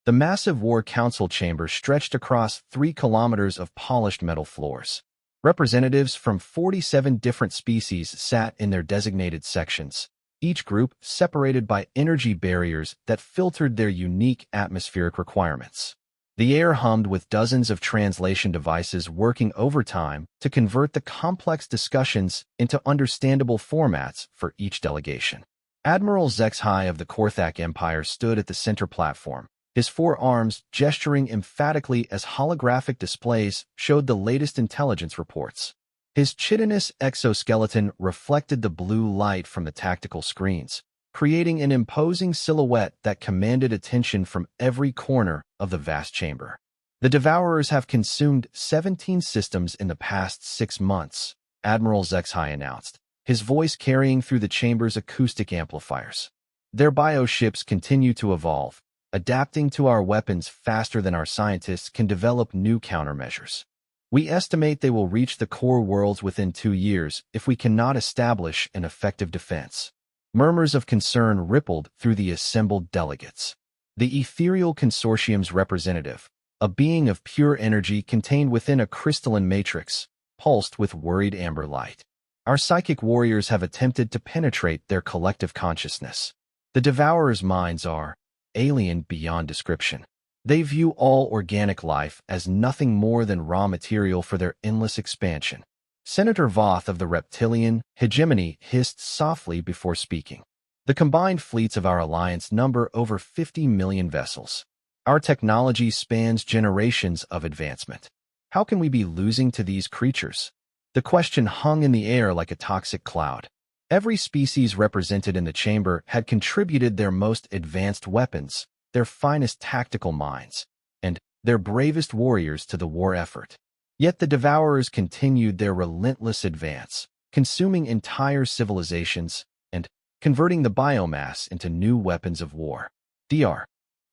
The massive war council chamber stretched across 3 kilometers of polished metal floors. Representatives from 47 different species sat in their designated sections, each group separated by energy barriers that filtered their unique atmospheric requirements. The air hummed with dozens of translation devices working overtime to convert the complex discussions into understandable formats for each delegation. Admiral Zexhai of the Korthak Empire stood at the center platform, his 4 arms gesturing emphatically as holographic displays showed the latest intelligence reports. His chitinous exoskeleton reflected the blue light from the tactical screens, creating an imposing silhouette that commanded attention from every corner of the vast chamber. The Devourers have consumed 17 systems in the past 6 months, Admiral Zexhai announced, his voice carrying through the chamber's acoustic amplifiers. Their bioships continue to evolve, adapting to our weapons faster than our scientists can develop new countermeasures. We estimate they will reach the core worlds within 2 years if we cannot establish an effective defense. Murmurs of concern rippled through the assembled delegates. The Ethereal Consortium's representative, a being of pure energy contained within a crystalline matrix, pulsed with worried amber light. Our psychic warriors have attempted to penetrate their collective consciousness. The Devourers' minds are alien beyond description. They view all organic life as nothing more than raw material for their endless expansion. Senator Voth of the reptilian hegemony hissed softly before speaking. The combined fleets of our alliance number over 50 million vessels. Our technology spans generations of advancement. How can we be losing to these creatures? The question hung in the air like a toxic cloud. Every species represented in the chamber had contributed their most advanced weapons, their finest tactical minds, and their bravest warriors to the war effort. Yet the Devourers continued their relentless advance, consuming entire civilizations and converting the biomass into new weapons of war. Dr.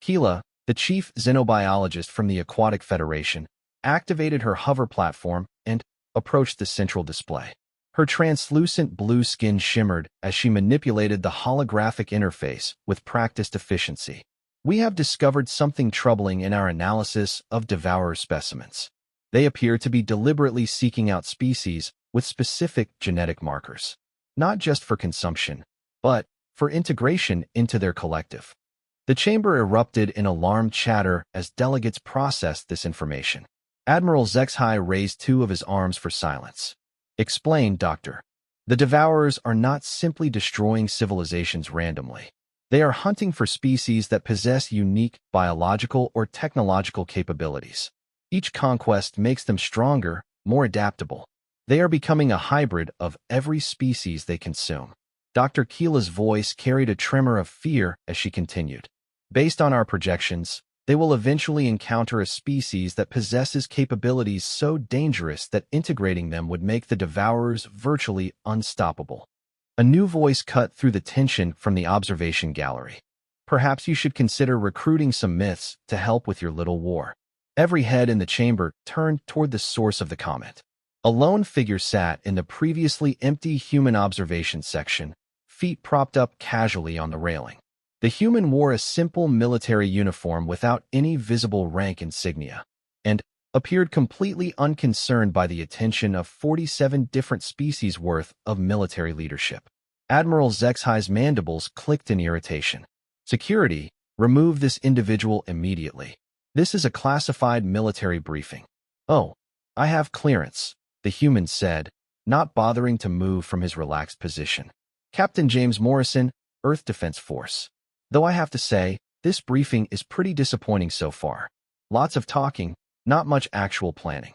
Keela, the chief xenobiologist from the Aquatic Federation, activated her hover platform and approached the central display. Her translucent blue skin shimmered as she manipulated the holographic interface with practiced efficiency. We have discovered something troubling in our analysis of Devourer specimens. They appear to be deliberately seeking out species with specific genetic markers, not just for consumption, but for integration into their collective. The chamber erupted in alarmed chatter as delegates processed this information. Admiral Zexhai raised 2 of his arms for silence. Explain, Doctor. The Devourers are not simply destroying civilizations randomly. They are hunting for species that possess unique biological or technological capabilities. Each conquest makes them stronger, more adaptable. They are becoming a hybrid of every species they consume. Dr. Keela's voice carried a tremor of fear as she continued. Based on our projections, they will eventually encounter a species that possesses capabilities so dangerous that integrating them would make the Devourers virtually unstoppable. A new voice cut through the tension from the observation gallery. Perhaps you should consider recruiting some myths to help with your little war. Every head in the chamber turned toward the source of the comment. A lone figure sat in the previously empty human observation section, feet propped up casually on the railing. The human wore a simple military uniform without any visible rank insignia, and appeared completely unconcerned by the attention of 47 different species worth of military leadership. Admiral Zexhai's mandibles clicked in irritation. Security, remove this individual immediately. This is a classified military briefing. Oh, I have clearance, the human said, not bothering to move from his relaxed position. Captain James Morrison, Earth Defense Force. Though I have to say, this briefing is pretty disappointing so far. Lots of talking, not much actual planning.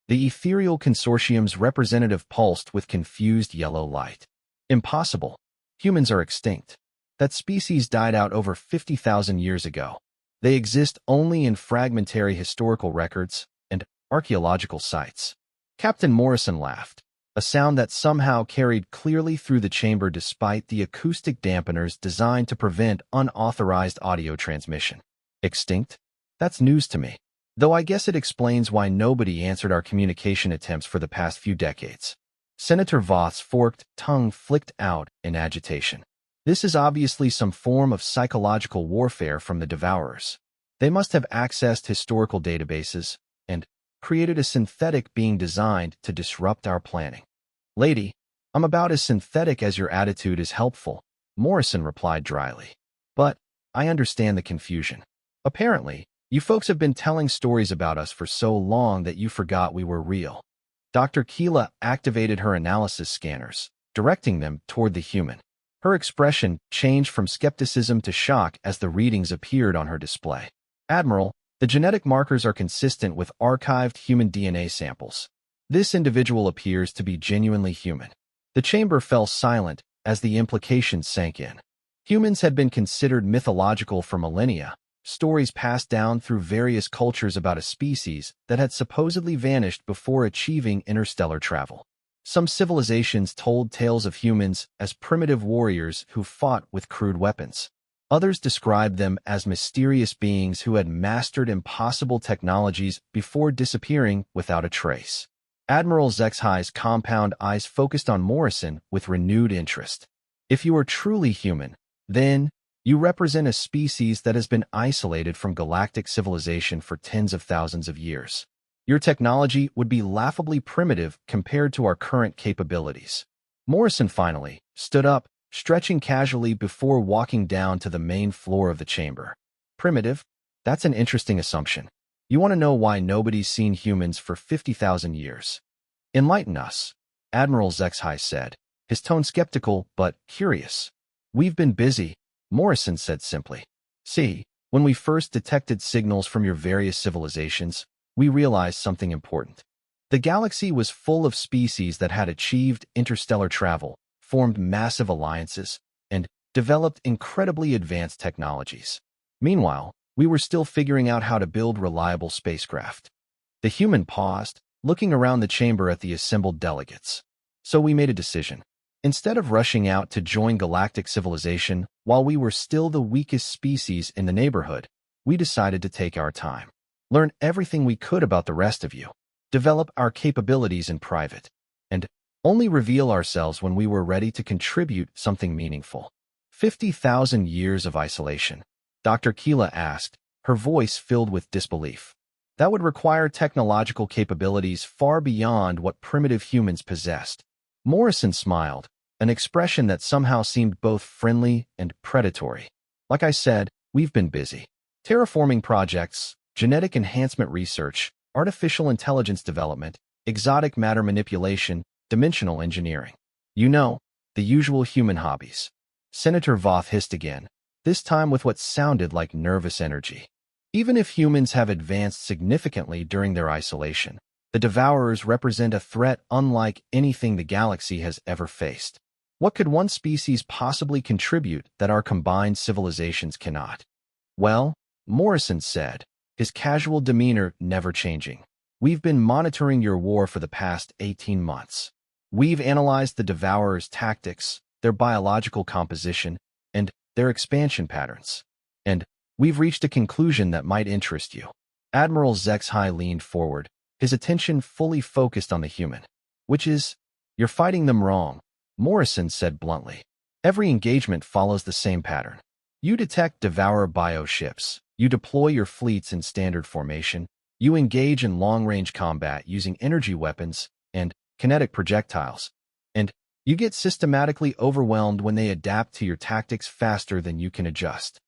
The Ethereal Consortium's representative pulsed with confused yellow light. Impossible. Humans are extinct. That species died out over 50,000 years ago. They exist only in fragmentary historical records and archaeological sites. Captain Morrison laughed, a sound that somehow carried clearly through the chamber despite the acoustic dampeners designed to prevent unauthorized audio transmission. Extinct? That's news to me. Though I guess it explains why nobody answered our communication attempts for the past few decades. Senator Voth's forked tongue flicked out in agitation. This is obviously some form of psychological warfare from the Devourers. They must have accessed historical databases and created a synthetic being designed to disrupt our planning. Lady, I'm about as synthetic as your attitude is helpful, Morrison replied dryly. But I understand the confusion. Apparently, you folks have been telling stories about us for so long that you forgot we were real. Dr. Keela activated her analysis scanners, directing them toward the human. Her expression changed from skepticism to shock as the readings appeared on her display. Admiral, the genetic markers are consistent with archived human DNA samples. This individual appears to be genuinely human. The chamber fell silent as the implications sank in. Humans had been considered mythological for millennia, stories passed down through various cultures about a species that had supposedly vanished before achieving interstellar travel. Some civilizations told tales of humans as primitive warriors who fought with crude weapons. Others described them as mysterious beings who had mastered impossible technologies before disappearing without a trace. Admiral Zexhi's compound eyes focused on Morrison with renewed interest. If you are truly human, then you represent a species that has been isolated from galactic civilization for tens of thousands of years. Your technology would be laughably primitive compared to our current capabilities. Morrison finally stood up, stretching casually before walking down to the main floor of the chamber. Primitive? That's an interesting assumption. You want to know why nobody's seen humans for 50,000 years? Enlighten us, Admiral Zexhi said, his tone skeptical but curious. We've been busy, Morrison said simply. See, when we first detected signals from your various civilizations, we realized something important. The galaxy was full of species that had achieved interstellar travel, formed massive alliances, and developed incredibly advanced technologies. Meanwhile, we were still figuring out how to build reliable spacecraft. The human paused, looking around the chamber at the assembled delegates. So we made a decision. Instead of rushing out to join galactic civilization while we were still the weakest species in the neighborhood, we decided to take our time. Learn everything we could about the rest of you, develop our capabilities in private, and only reveal ourselves when we were ready to contribute something meaningful. 50,000 years of isolation, Dr. Keela asked, her voice filled with disbelief. That would require technological capabilities far beyond what primitive humans possessed. Morrison smiled, an expression that somehow seemed both friendly and predatory. Like I said, we've been busy. Terraforming projects, genetic enhancement research, artificial intelligence development, exotic matter manipulation, dimensional engineering. You know, the usual human hobbies. Senator Voth hissed again, this time with what sounded like nervous energy. Even if humans have advanced significantly during their isolation, the Devourers represent a threat unlike anything the galaxy has ever faced. What could one species possibly contribute that our combined civilizations cannot? Well, Morrison said, his casual demeanor never changing. We've been monitoring your war for the past 18 months. We've analyzed the Devourers' tactics, their biological composition, and their expansion patterns. And we've reached a conclusion that might interest you. Admiral Zexhi leaned forward, his attention fully focused on the human. Which is, you're fighting them wrong, Morrison said bluntly. Every engagement follows the same pattern. You detect Devourer bioships. You deploy your fleets in standard formation, you engage in long-range combat using energy weapons and kinetic projectiles, and you get systematically overwhelmed when they adapt to your tactics faster than you can adjust.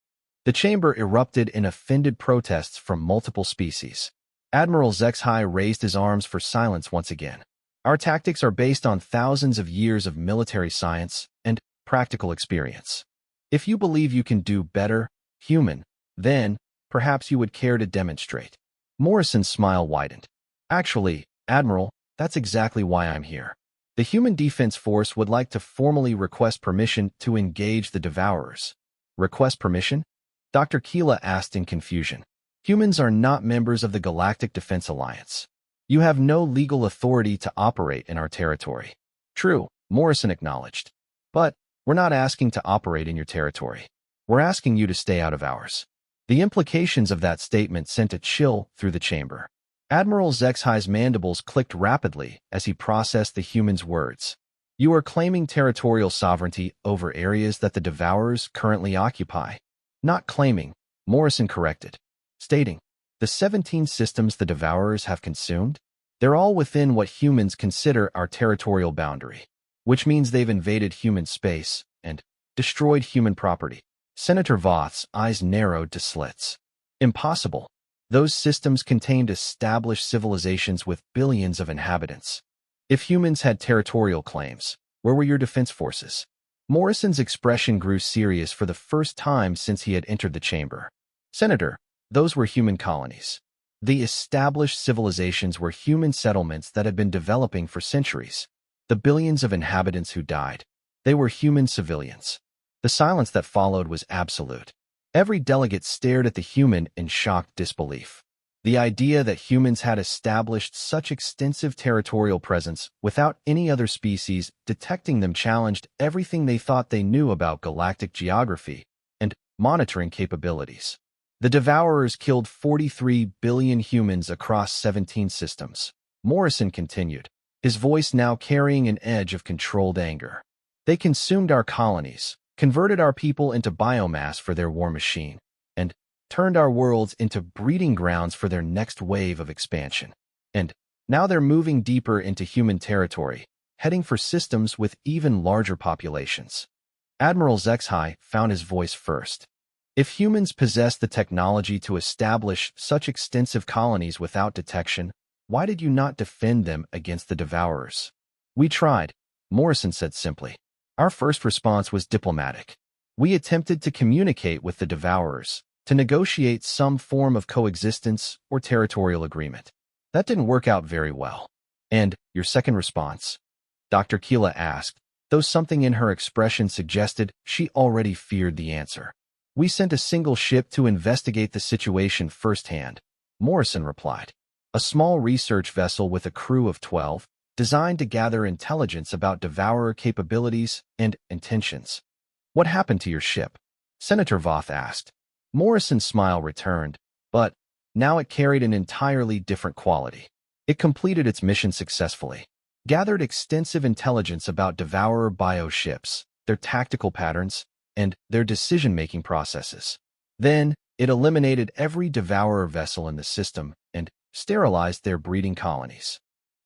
The chamber erupted in offended protests from multiple species. Admiral Zexhi raised his arms for silence once again. Our tactics are based on thousands of years of military science and practical experience. If you believe you can do better, human, then perhaps you would care to demonstrate. Morrison's smile widened. Actually, Admiral, that's exactly why I'm here. The Human Defense Force would like to formally request permission to engage the Devourers. Request permission? Dr. Keela asked in confusion. Humans are not members of the Galactic Defense Alliance. You have no legal authority to operate in our territory. True, Morrison acknowledged. But we're not asking to operate in your territory. We're asking you to stay out of ours. The implications of that statement sent a chill through the chamber. Admiral Zexhi's mandibles clicked rapidly as he processed the human's words. You are claiming territorial sovereignty over areas that the Devourers currently occupy. Not claiming, Morrison corrected. stating, "The 17 systems the Devourers have consumed? They're all within what humans consider our territorial boundary, which means they've invaded human space and destroyed human property." Senator Voth's eyes narrowed to slits. Impossible. Those systems contained established civilizations with billions of inhabitants. If humans had territorial claims, where were your defense forces? Morrison's expression grew serious for the first time since he had entered the chamber. Senator, those were human colonies. The established civilizations were human settlements that had been developing for centuries. The billions of inhabitants who died, they were human civilians. The silence that followed was absolute. Every delegate stared at the human in shocked disbelief. The idea that humans had established such extensive territorial presence without any other species detecting them challenged everything they thought they knew about galactic geography and monitoring capabilities. The Devourers killed 43 billion humans across 17 systems. Morrison continued, his voice now carrying an edge of controlled anger. They consumed our colonies, converted our people into biomass for their war machine, and turned our worlds into breeding grounds for their next wave of expansion. And now they're moving deeper into human territory, heading for systems with even larger populations. Admiral Zexhai found his voice first. If humans possessed the technology to establish such extensive colonies without detection, why did you not defend them against the Devourers? We tried, Morrison said simply. Our first response was diplomatic. We attempted to communicate with the Devourers, to negotiate some form of coexistence or territorial agreement. That didn't work out very well. And your second response? Dr. Keela asked, though something in her expression suggested she already feared the answer. We sent a single ship to investigate the situation firsthand, Morrison replied. A small research vessel with a crew of 12, designed to gather intelligence about Devourer capabilities and intentions. What happened to your ship? Senator Voth asked. Morrison's smile returned, but now it carried an entirely different quality. It completed its mission successfully, gathered extensive intelligence about Devourer bioships, their tactical patterns, and their decision-making processes. Then, it eliminated every Devourer vessel in the system and sterilized their breeding colonies.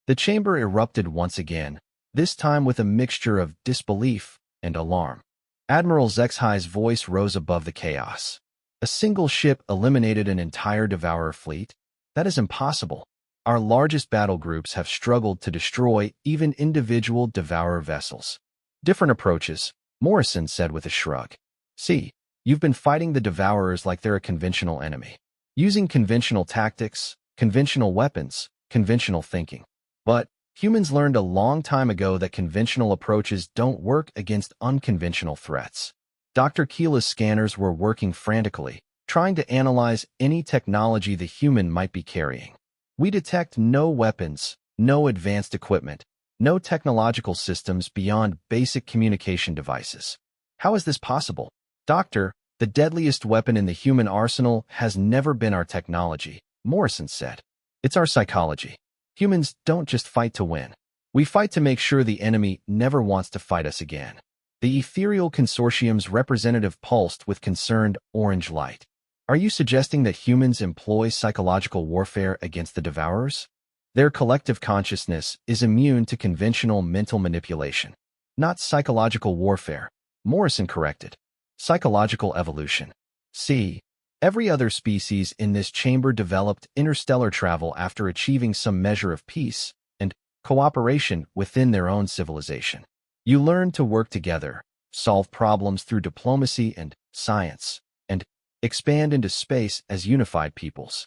The chamber erupted once again, this time with a mixture of disbelief and alarm. Admiral Zexhai's voice rose above the chaos. A single ship eliminated an entire Devourer fleet? That is impossible. Our largest battle groups have struggled to destroy even individual Devourer vessels. Different approaches, Morrison said with a shrug. See, you've been fighting the Devourers like they're a conventional enemy, using conventional tactics, conventional weapons, conventional thinking. But humans learned a long time ago that conventional approaches don't work against unconventional threats. Dr. Keela's scanners were working frantically, trying to analyze any technology the human might be carrying. We detect no weapons, no advanced equipment, no technological systems beyond basic communication devices. How is this possible? Doctor, the deadliest weapon in the human arsenal has never been our technology, Morrison said. It's our psychology. Humans don't just fight to win. We fight to make sure the enemy never wants to fight us again. The Ethereal Consortium's representative pulsed with concerned orange light. Are you suggesting that humans employ psychological warfare against the Devourers? Their collective consciousness is immune to conventional mental manipulation. Not psychological warfare, Morrison corrected. Psychological evolution. See, every other species in this chamber developed interstellar travel after achieving some measure of peace and cooperation within their own civilization. You learn to work together, solve problems through diplomacy and science, and expand into space as unified peoples.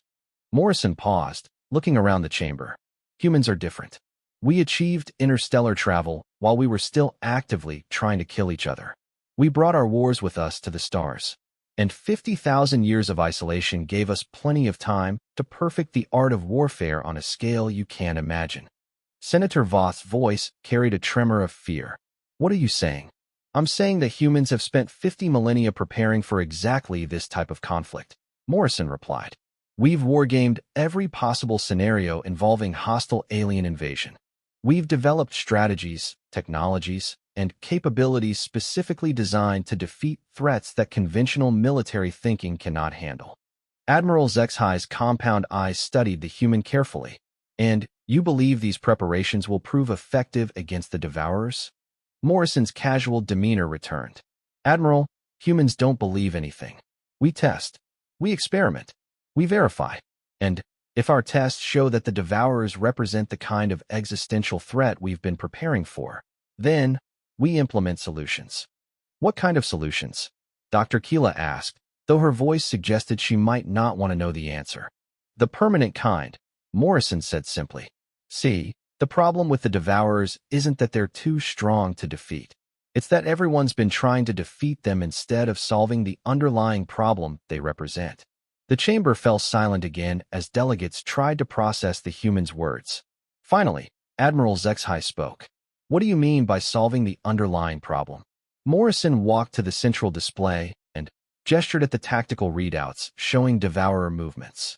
Morrison paused, looking around the chamber. Humans are different. We achieved interstellar travel while we were still actively trying to kill each other. We brought our wars with us to the stars. And 50,000 years of isolation gave us plenty of time to perfect the art of warfare on a scale you can't imagine. Senator Voth's voice carried a tremor of fear. What are you saying? I'm saying that humans have spent 50 millennia preparing for exactly this type of conflict, Morrison replied. We've wargamed every possible scenario involving hostile alien invasion. We've developed strategies, technologies, and capabilities specifically designed to defeat threats that conventional military thinking cannot handle. Admiral HFY's compound eyes studied the human carefully. And you believe these preparations will prove effective against the Devourers? Morrison's casual demeanor returned. Admiral, humans don't believe anything. We test. We experiment. We verify. And if our tests show that the Devourers represent the kind of existential threat we've been preparing for, then we implement solutions. What kind of solutions? Dr. Keela asked, though her voice suggested she might not want to know the answer. The permanent kind, Morrison said simply. See, the problem with the Devourers isn't that they're too strong to defeat. It's that everyone's been trying to defeat them instead of solving the underlying problem they represent. The chamber fell silent again as delegates tried to process the human's words. Finally, Admiral HFY spoke. What do you mean by solving the underlying problem? Morrison walked to the central display and gestured at the tactical readouts showing Devourer movements.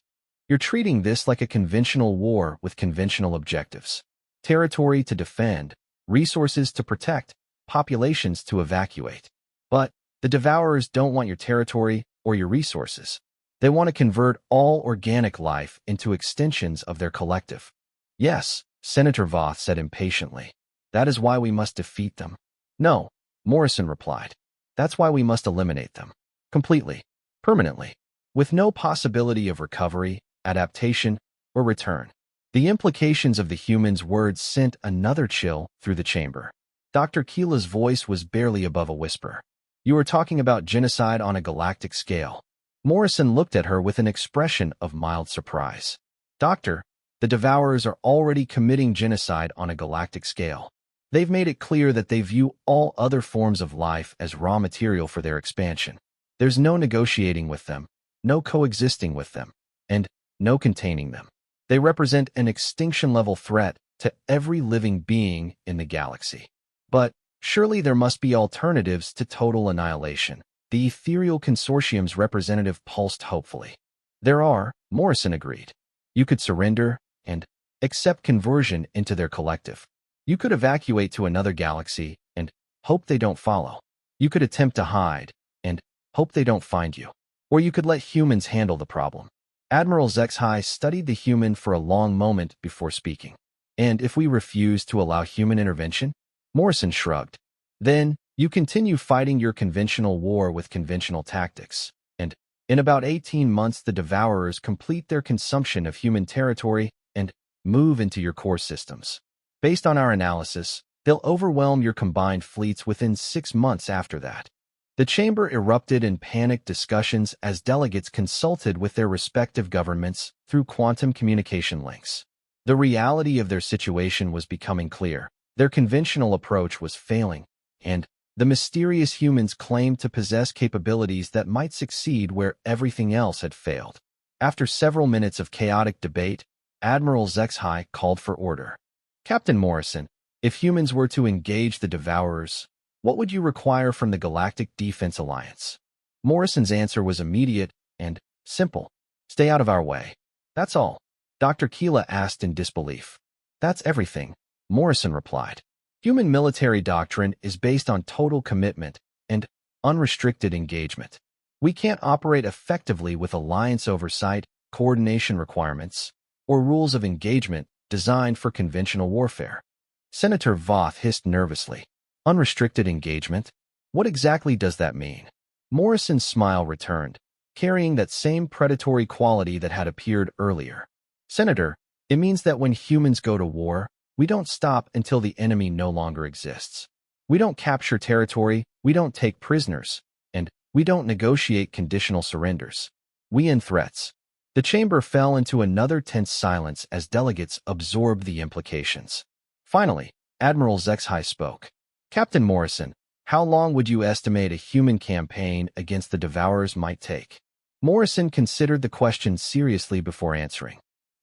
You're treating this like a conventional war with conventional objectives. Territory to defend, resources to protect, populations to evacuate. But the Devourers don't want your territory or your resources. They want to convert all organic life into extensions of their collective. Yes, Senator Voth said impatiently. That is why we must defeat them. No, Morrison replied. That's why we must eliminate them. Completely. Permanently. With no possibility of recovery, adaptation, or return. The implications of the human's words sent another chill through the chamber. Dr. Keela's voice was barely above a whisper. You are talking about genocide on a galactic scale. Morrison looked at her with an expression of mild surprise. Doctor, the Devourers are already committing genocide on a galactic scale. They've made it clear that they view all other forms of life as raw material for their expansion. There's no negotiating with them, no coexisting with them, and no containing them. They represent an extinction-level threat to every living being in the galaxy. But surely there must be alternatives to total annihilation. The ethereal consortium's representative pulsed hopefully. There are, Morrison agreed. You could surrender and accept conversion into their collective. You could evacuate to another galaxy and hope they don't follow. You could attempt to hide and hope they don't find you. Or you could let humans handle the problem. Admiral HFY studied the human for a long moment before speaking. And if we refuse to allow human intervention? Morrison shrugged. Then you continue fighting your conventional war with conventional tactics. And in about 18 months, the Devourers complete their consumption of human territory and move into your core systems. Based on our analysis, they'll overwhelm your combined fleets within 6 months after that. The chamber erupted in panicked discussions as delegates consulted with their respective governments through quantum communication links. The reality of their situation was becoming clear. Their conventional approach was failing, and the mysterious humans claimed to possess capabilities that might succeed where everything else had failed. After several minutes of chaotic debate, Admiral HFY called for order. Captain Morrison, if humans were to engage the Devourers, what would you require from the Galactic Defense Alliance? Morrison's answer was immediate and simple. Stay out of our way. That's all. Dr. Keela asked in disbelief. That's everything, Morrison replied. Human military doctrine is based on total commitment and unrestricted engagement. We can't operate effectively with alliance oversight, coordination requirements, or rules of engagement designed for conventional warfare. Senator Voth hissed nervously. Unrestricted engagement? What exactly does that mean? Morrison's smile returned, carrying that same predatory quality that had appeared earlier. Senator, it means that when humans go to war, we don't stop until the enemy no longer exists. We don't capture territory, we don't take prisoners, and we don't negotiate conditional surrenders. We end threats. The chamber fell into another tense silence as delegates absorbed the implications. Finally, Admiral HFY spoke. Captain Morrison, how long would you estimate a human campaign against the Devourers might take? Morrison considered the question seriously before answering.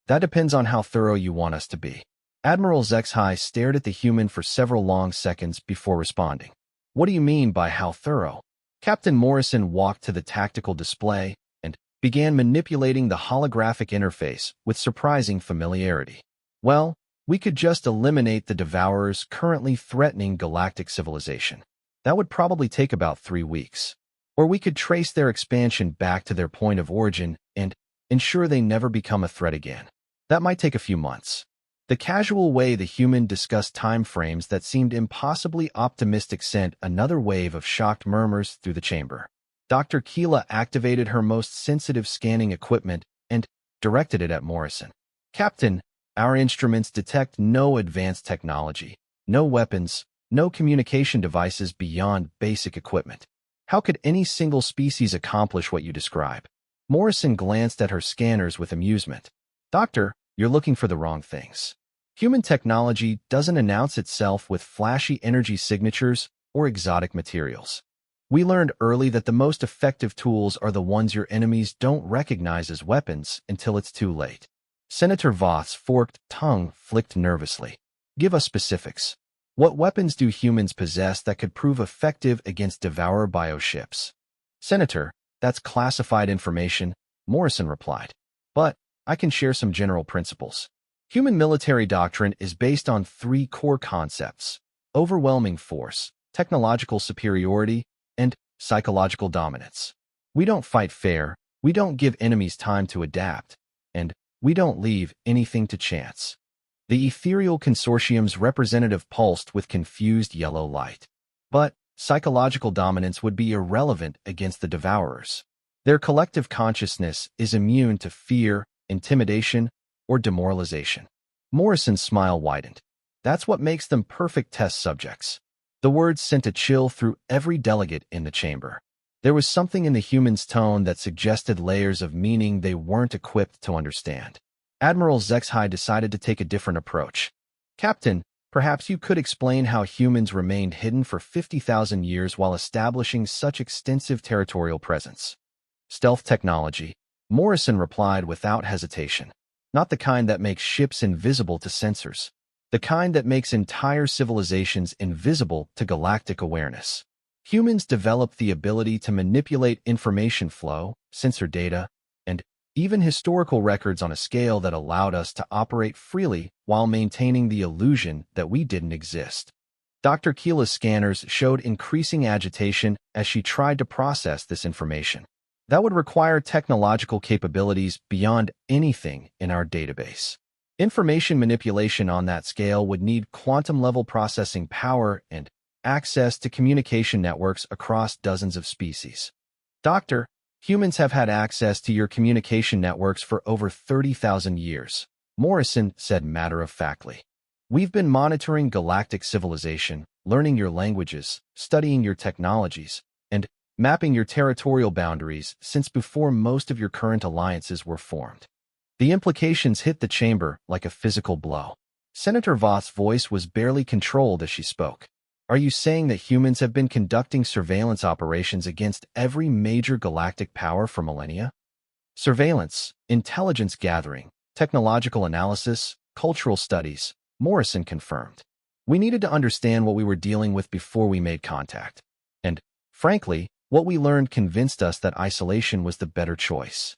That depends on how thorough you want us to be. Admiral HFY stared at the human for several long seconds before responding. What do you mean by how thorough? Captain Morrison walked to the tactical display and began manipulating the holographic interface with surprising familiarity. Well, we could just eliminate the Devourers currently threatening galactic civilization. That would probably take about 3 weeks. Or we could trace their expansion back to their point of origin and ensure they never become a threat again. That might take a few months. The casual way the human discussed time frames that seemed impossibly optimistic sent another wave of shocked murmurs through the chamber. Dr. Keela activated her most sensitive scanning equipment and directed it at Morrison. Captain, our instruments detect no advanced technology, no weapons, no communication devices beyond basic equipment. How could any single species accomplish what you describe? Morrison glanced at her scanners with amusement. Doctor, you're looking for the wrong things. Human technology doesn't announce itself with flashy energy signatures or exotic materials. We learned early that the most effective tools are the ones your enemies don't recognize as weapons until it's too late. Senator Voth's forked tongue flicked nervously. Give us specifics. What weapons do humans possess that could prove effective against Devourer bioships? Senator, that's classified information, Morrison replied. But I can share some general principles. Human military doctrine is based on three core concepts: overwhelming force, technological superiority, and psychological dominance. We don't fight fair, we don't give enemies time to adapt, and we don't leave anything to chance. The ethereal consortium's representative pulsed with confused yellow light. But psychological dominance would be irrelevant against the Devourers. Their collective consciousness is immune to fear, intimidation, or demoralization. Morrison's smile widened. That's what makes them perfect test subjects. The words sent a chill through every delegate in the chamber. There was something in the human's tone that suggested layers of meaning they weren't equipped to understand. Admiral Zexhai decided to take a different approach. Captain, perhaps you could explain how humans remained hidden for 50,000 years while establishing such extensive territorial presence. Stealth technology, Morrison replied without hesitation. Not the kind that makes ships invisible to sensors. The kind that makes entire civilizations invisible to galactic awareness. Humans developed the ability to manipulate information flow, sensor data, and even historical records on a scale that allowed us to operate freely while maintaining the illusion that we didn't exist. Dr. Keela's scanners showed increasing agitation as she tried to process this information. That would require technological capabilities beyond anything in our database. Information manipulation on that scale would need quantum-level processing power and access to communication networks across dozens of species. Doctor, humans have had access to your communication networks for over 30,000 years, Morrison said matter-of-factly. We've been monitoring galactic civilization, learning your languages, studying your technologies, and mapping your territorial boundaries since before most of your current alliances were formed. The implications hit the chamber like a physical blow. Senator Voth's voice was barely controlled as she spoke. Are you saying that humans have been conducting surveillance operations against every major galactic power for millennia? Surveillance, intelligence gathering, technological analysis, cultural studies, Morrison confirmed. We needed to understand what we were dealing with before we made contact. And, frankly, what we learned convinced us that isolation was the better choice.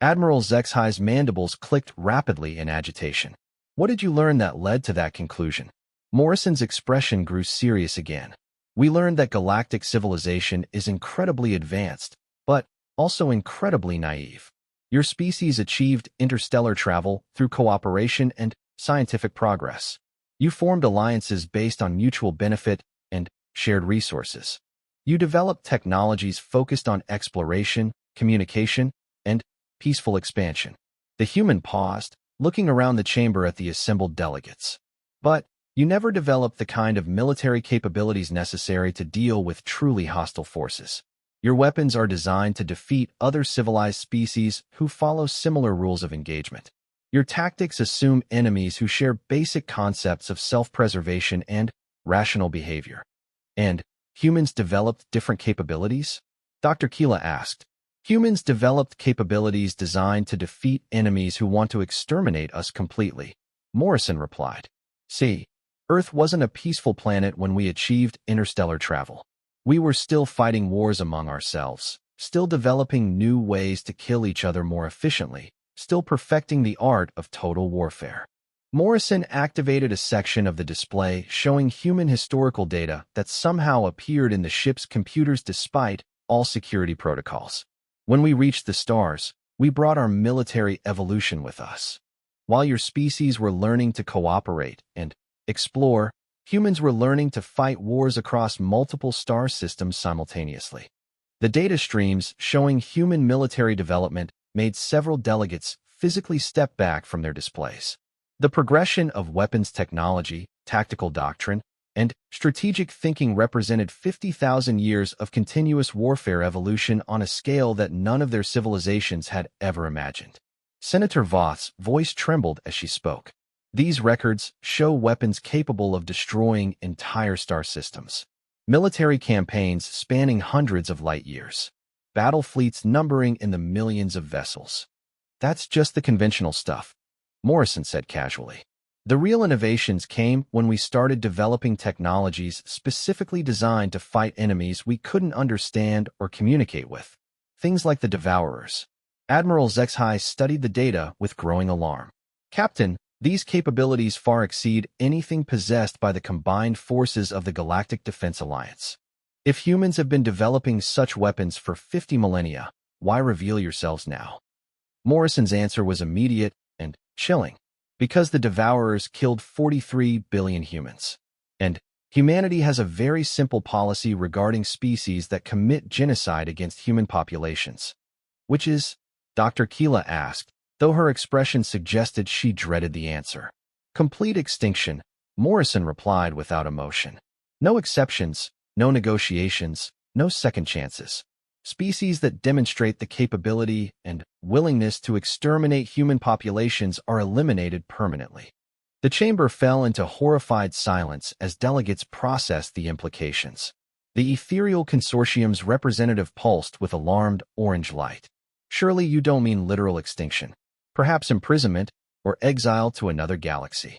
Admiral Zexhai's mandibles clicked rapidly in agitation. What did you learn that led to that conclusion? Morrison's expression grew serious again. We learned that galactic civilization is incredibly advanced, but also incredibly naive. Your species achieved interstellar travel through cooperation and scientific progress. You formed alliances based on mutual benefit and shared resources. You developed technologies focused on exploration, communication, and peaceful expansion. The human paused, looking around the chamber at the assembled delegates. But you never developed the kind of military capabilities necessary to deal with truly hostile forces. Your weapons are designed to defeat other civilized species who follow similar rules of engagement. Your tactics assume enemies who share basic concepts of self-preservation and rational behavior. And humans developed different capabilities? Dr. Keela asked. Humans developed capabilities designed to defeat enemies who want to exterminate us completely, Morrison replied. See, Earth wasn't a peaceful planet when we achieved interstellar travel. We were still fighting wars among ourselves, still developing new ways to kill each other more efficiently, still perfecting the art of total warfare. Morrison activated a section of the display showing human historical data that somehow appeared in the ship's computers despite all security protocols. When we reached the stars, We brought our military evolution with us. While your species were learning to cooperate and explore, humans were learning to fight wars across multiple star systems simultaneously. The data streams showing human military development made several delegates physically step back from their displays. The progression of weapons technology, tactical doctrine, and strategic thinking represented 50,000 years of continuous warfare evolution on a scale that none of their civilizations had ever imagined. Senator Voth's voice trembled as she spoke. These records show weapons capable of destroying entire star systems. Military campaigns spanning hundreds of light years. Battle fleets numbering in the millions of vessels. That's just the conventional stuff, Morrison said casually. The real innovations came when we started developing technologies specifically designed to fight enemies we couldn't understand or communicate with. Things like the Devourers. Admiral Zexhai studied the data with growing alarm. Captain, these capabilities far exceed anything possessed by the combined forces of the Galactic Defense Alliance. If humans have been developing such weapons for 50 millennia, why reveal yourselves now? Morrison's answer was immediate and chilling. Because the Devourers killed 43 billion humans. And humanity has a very simple policy regarding species that commit genocide against human populations. Which is? Dr. Keela asked, though her expression suggested she dreaded the answer. Complete extinction, Morrison replied without emotion. No exceptions, no negotiations, no second chances. Species that demonstrate the capability and willingness to exterminate human populations are eliminated permanently. The chamber fell into horrified silence as delegates processed the implications. The ethereal consortium's representative pulsed with alarmed orange light. Surely you don't mean literal extinction. Perhaps imprisonment or exile to another galaxy.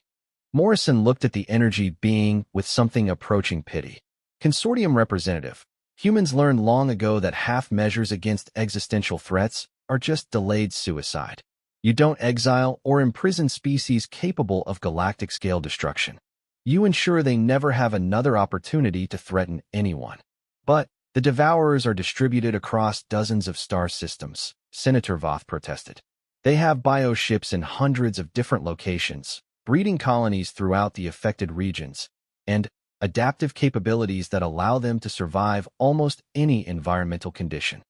Morrison looked at the energy being with something approaching pity. Consortium representative. Humans learned long ago that half measures against existential threats are just delayed suicide. You don't exile or imprison species capable of galactic-scale destruction. You ensure they never have another opportunity to threaten anyone. But the Devourers are distributed across dozens of star systems, Senator Voth protested. They have bioships in hundreds of different locations, breeding colonies throughout the affected regions, and adaptive capabilities that allow them to survive almost any environmental condition.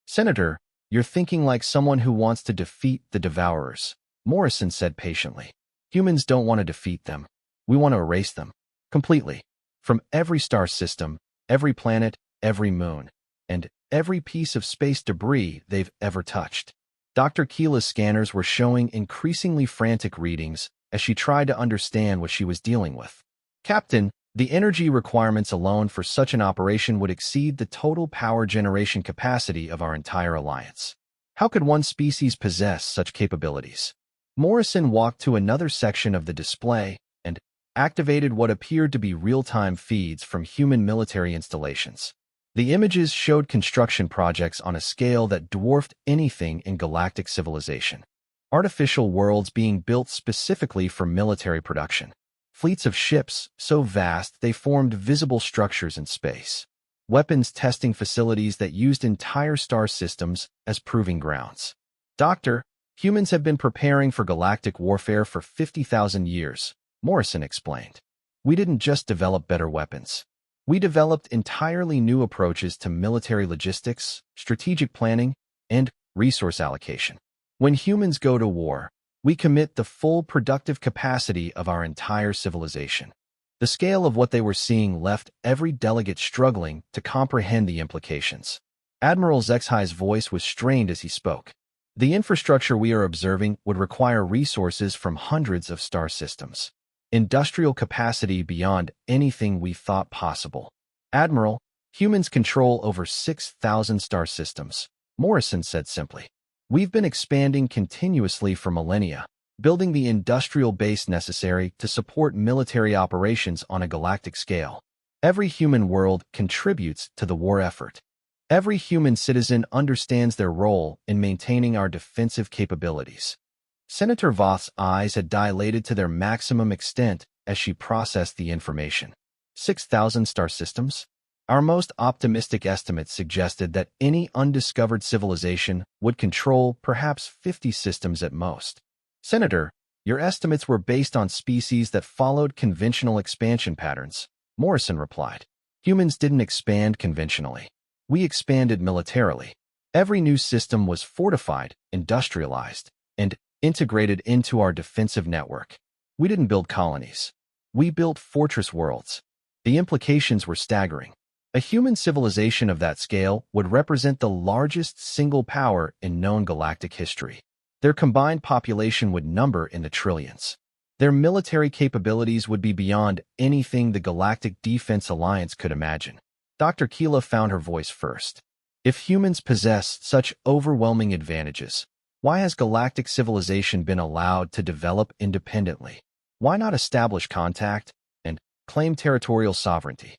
Senator, you're thinking like someone who wants to defeat the Devourers, Morrison said patiently. Humans don't want to defeat them. We want to erase them. Completely. From every star system, every planet, every moon, and every piece of space debris they've ever touched. Dr. Keela's scanners were showing increasingly frantic readings as she tried to understand what she was dealing with. Captain, the energy requirements alone for such an operation would exceed the total power generation capacity of our entire alliance. How could one species possess such capabilities? Morrison walked to another section of the display and activated what appeared to be real-time feeds from human military installations. The images showed construction projects on a scale that dwarfed anything in galactic civilization. Artificial worlds being built specifically for military production. Fleets of ships so vast they formed visible structures in space. Weapons testing facilities that used entire star systems as proving grounds. Doctor, humans have been preparing for galactic warfare for 50,000 years, Morrison explained. We didn't just develop better weapons. We developed entirely new approaches to military logistics, strategic planning, and resource allocation. When humans go to war, we commit the full productive capacity of our entire civilization. The scale of what they were seeing left every delegate struggling to comprehend the implications. Admiral Zexhai's voice was strained as he spoke. The infrastructure we are observing would require resources from hundreds of star systems. Industrial capacity beyond anything we thought possible. Admiral, humans control over 6,000 star systems, Morrison said simply. We've been expanding continuously for millennia, building the industrial base necessary to support military operations on a galactic scale. Every human world contributes to the war effort. Every human citizen understands their role in maintaining our defensive capabilities. Senator Voth's eyes had dilated to their maximum extent as she processed the information. 6,000 star systems? Our most optimistic estimates suggested that any undiscovered civilization would control perhaps 50 systems at most. Senator, your estimates were based on species that followed conventional expansion patterns, Morrison replied. Humans didn't expand conventionally. We expanded militarily. Every new system was fortified, industrialized, and integrated into our defensive network. We didn't build colonies. We built fortress worlds. The implications were staggering. A human civilization of that scale would represent the largest single power in known galactic history. Their combined population would number in the trillions. Their military capabilities would be beyond anything the Galactic Defense Alliance could imagine. Dr. Keela found her voice first. If humans possess such overwhelming advantages, why has galactic civilization been allowed to develop independently? Why not establish contact and claim territorial sovereignty?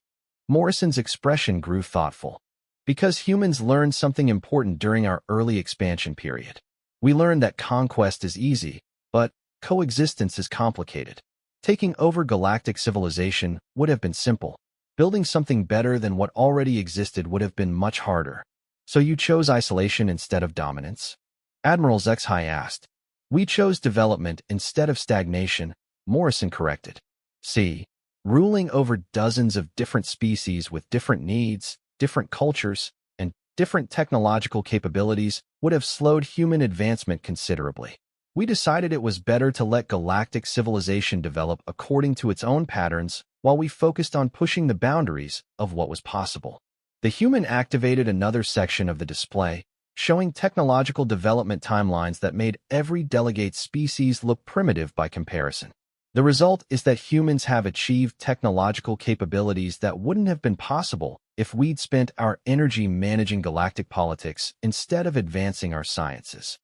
Morrison's expression grew thoughtful. Because humans learned something important during our early expansion period. We learned that conquest is easy, but coexistence is complicated. Taking over galactic civilization would have been simple. Building something better than what already existed would have been much harder. So you chose isolation instead of dominance? Admiral Zexhai asked. We chose development instead of stagnation, Morrison corrected. See, ruling over dozens of different species with different needs, different cultures, and different technological capabilities would have slowed human advancement considerably. We decided it was better to let galactic civilization develop according to its own patterns while we focused on pushing the boundaries of what was possible. The human activated another section of the display, showing technological development timelines that made every delegate species look primitive by comparison. The result is that humans have achieved technological capabilities that wouldn't have been possible if we'd spent our energy managing galactic politics instead of advancing our sciences.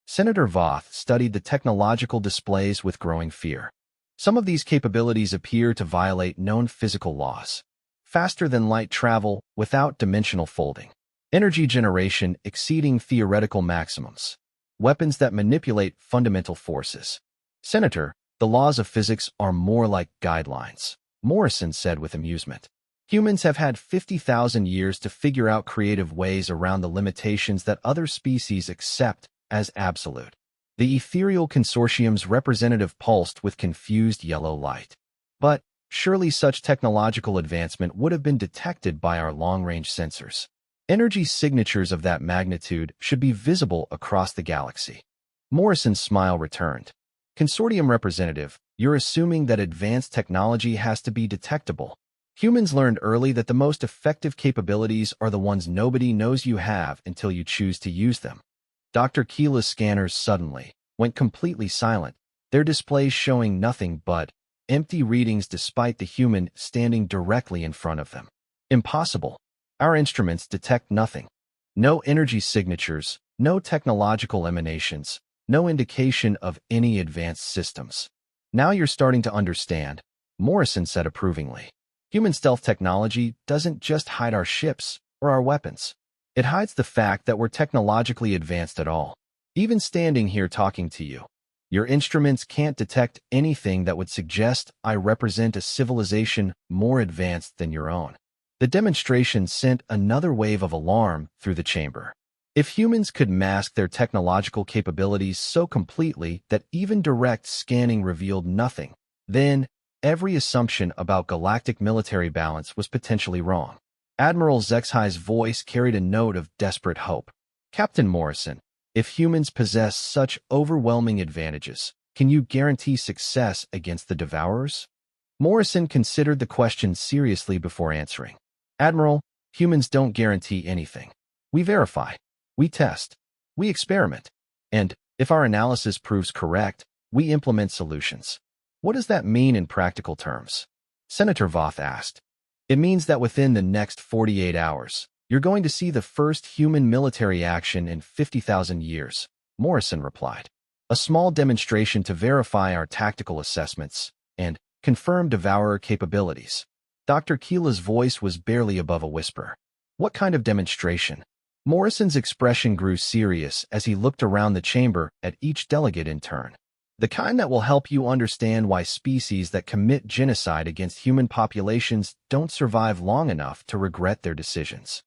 Senator Voth studied the technological displays with growing fear. Some of these capabilities appear to violate known physical laws. Faster-than-light travel without dimensional folding. Energy generation exceeding theoretical maximums. Weapons that manipulate fundamental forces. Senator, the laws of physics are more like guidelines, Morrison said with amusement. Humans have had 50,000 years to figure out creative ways around the limitations that other species accept as absolute. The ethereal consortium's representative pulsed with confused yellow light. But surely such technological advancement would have been detected by our long-range sensors. Energy signatures of that magnitude should be visible across the galaxy. Morrison's smile returned. Consortium representative, you're assuming that advanced technology has to be detectable. Humans learned early that the most effective capabilities are the ones nobody knows you have until you choose to use them. Dr. Keela's scanners suddenly went completely silent, their displays showing nothing but empty readings despite the human standing directly in front of them. Impossible. Our instruments detect nothing. No energy signatures, no technological emanations, no indication of any advanced systems. Now you're starting to understand, Morrison said approvingly. Human stealth technology doesn't just hide our ships or our weapons. It hides the fact that we're technologically advanced at all. Even standing here talking to you, your instruments can't detect anything that would suggest I represent a civilization more advanced than your own. The demonstration sent another wave of alarm through the chamber. If humans could mask their technological capabilities so completely that even direct scanning revealed nothing, then every assumption about galactic military balance was potentially wrong. Admiral Zexhai's voice carried a note of desperate hope. Captain Morrison, if humans possess such overwhelming advantages, can you guarantee success against the Devourers? Morrison considered the question seriously before answering. Admiral, humans don't guarantee anything. We verify. We test. We experiment. And, if our analysis proves correct, we implement solutions. What does that mean in practical terms? Senator Voth asked. It means that within the next 48 hours, you're going to see the first human military action in 50,000 years, Morrison replied. A small demonstration to verify our tactical assessments and confirm Devourer capabilities. Dr. Keela's voice was barely above a whisper. What kind of demonstration? Morrison's expression grew serious as he looked around the chamber at each delegate in turn. The kind that will help you understand why species that commit genocide against human populations don't survive long enough to regret their decisions.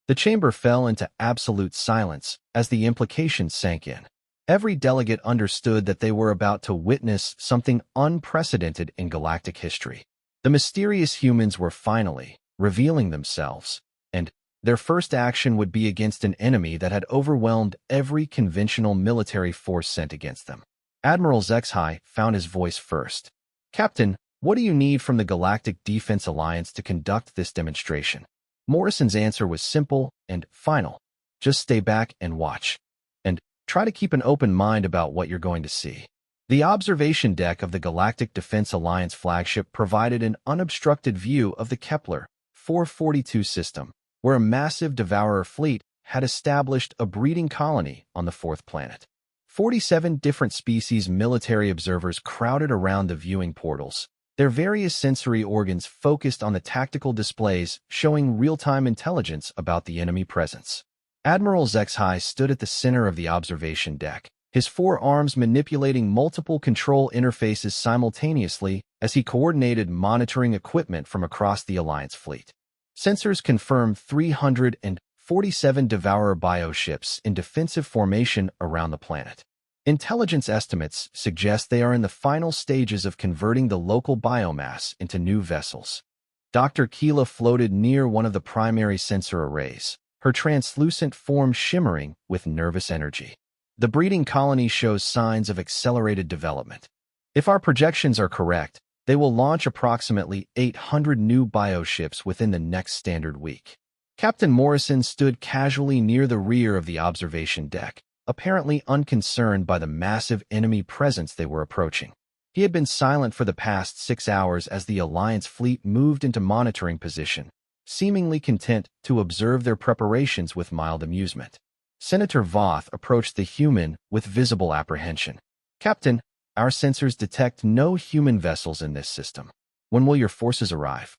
The chamber fell into absolute silence as the implications sank in. Every delegate understood that they were about to witness something unprecedented in galactic history. The mysterious humans were finally revealing themselves, and their first action would be against an enemy that had overwhelmed every conventional military force sent against them. Admiral HFY found his voice first. "Captain, what do you need from the Galactic Defense Alliance to conduct this demonstration?" Morrison's answer was simple and final. "Just stay back and watch. And try to keep an open mind about what you're going to see." The observation deck of the Galactic Defense Alliance flagship provided an unobstructed view of the Kepler 442 system, where a massive devourer fleet had established a breeding colony on the fourth planet. 47 different species military observers crowded around the viewing portals, their various sensory organs focused on the tactical displays showing real-time intelligence about the enemy presence. Admiral HFY stood at the center of the observation deck, his four arms manipulating multiple control interfaces simultaneously as he coordinated monitoring equipment from across the Alliance fleet. Sensors confirmed 347 Devourer bioships in defensive formation around the planet. Intelligence estimates suggest they are in the final stages of converting the local biomass into new vessels. Dr. Keela floated near one of the primary sensor arrays, her translucent form shimmering with nervous energy. The breeding colony shows signs of accelerated development. If our projections are correct, they will launch approximately 800 new bioships within the next standard week. Captain Morrison stood casually near the rear of the observation deck, apparently unconcerned by the massive enemy presence they were approaching. He had been silent for the past 6 hours as the Alliance fleet moved into monitoring position, seemingly content to observe their preparations with mild amusement. Senator Voth approached the human with visible apprehension. "Captain, our sensors detect no human vessels in this system. When will your forces arrive?"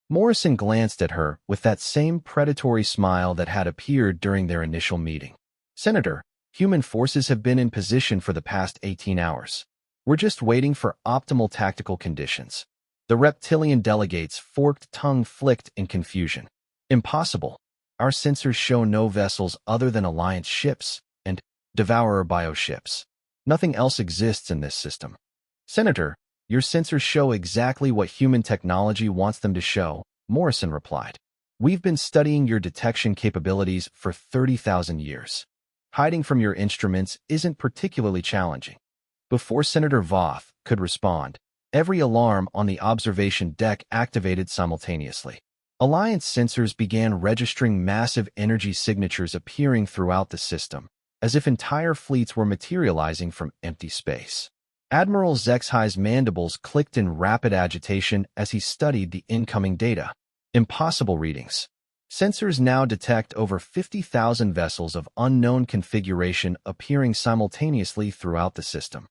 Morrison glanced at her with that same predatory smile that had appeared during their initial meeting. "Senator, human forces have been in position for the past 18 hours. We're just waiting for optimal tactical conditions." The reptilian delegate's forked tongue flicked in confusion. "Impossible. Our sensors show no vessels other than Alliance ships and Devourer bioships. Nothing else exists in this system." "Senator, your sensors show exactly what human technology wants them to show," Morrison replied. "We've been studying your detection capabilities for 30,000 years. Hiding from your instruments isn't particularly challenging." Before Senator Voth could respond, every alarm on the observation deck activated simultaneously. Alliance sensors began registering massive energy signatures appearing throughout the system, as if entire fleets were materializing from empty space. Admiral HFY's mandibles clicked in rapid agitation as he studied the incoming data. Impossible readings. Sensors now detect over 50,000 vessels of unknown configuration appearing simultaneously throughout the system.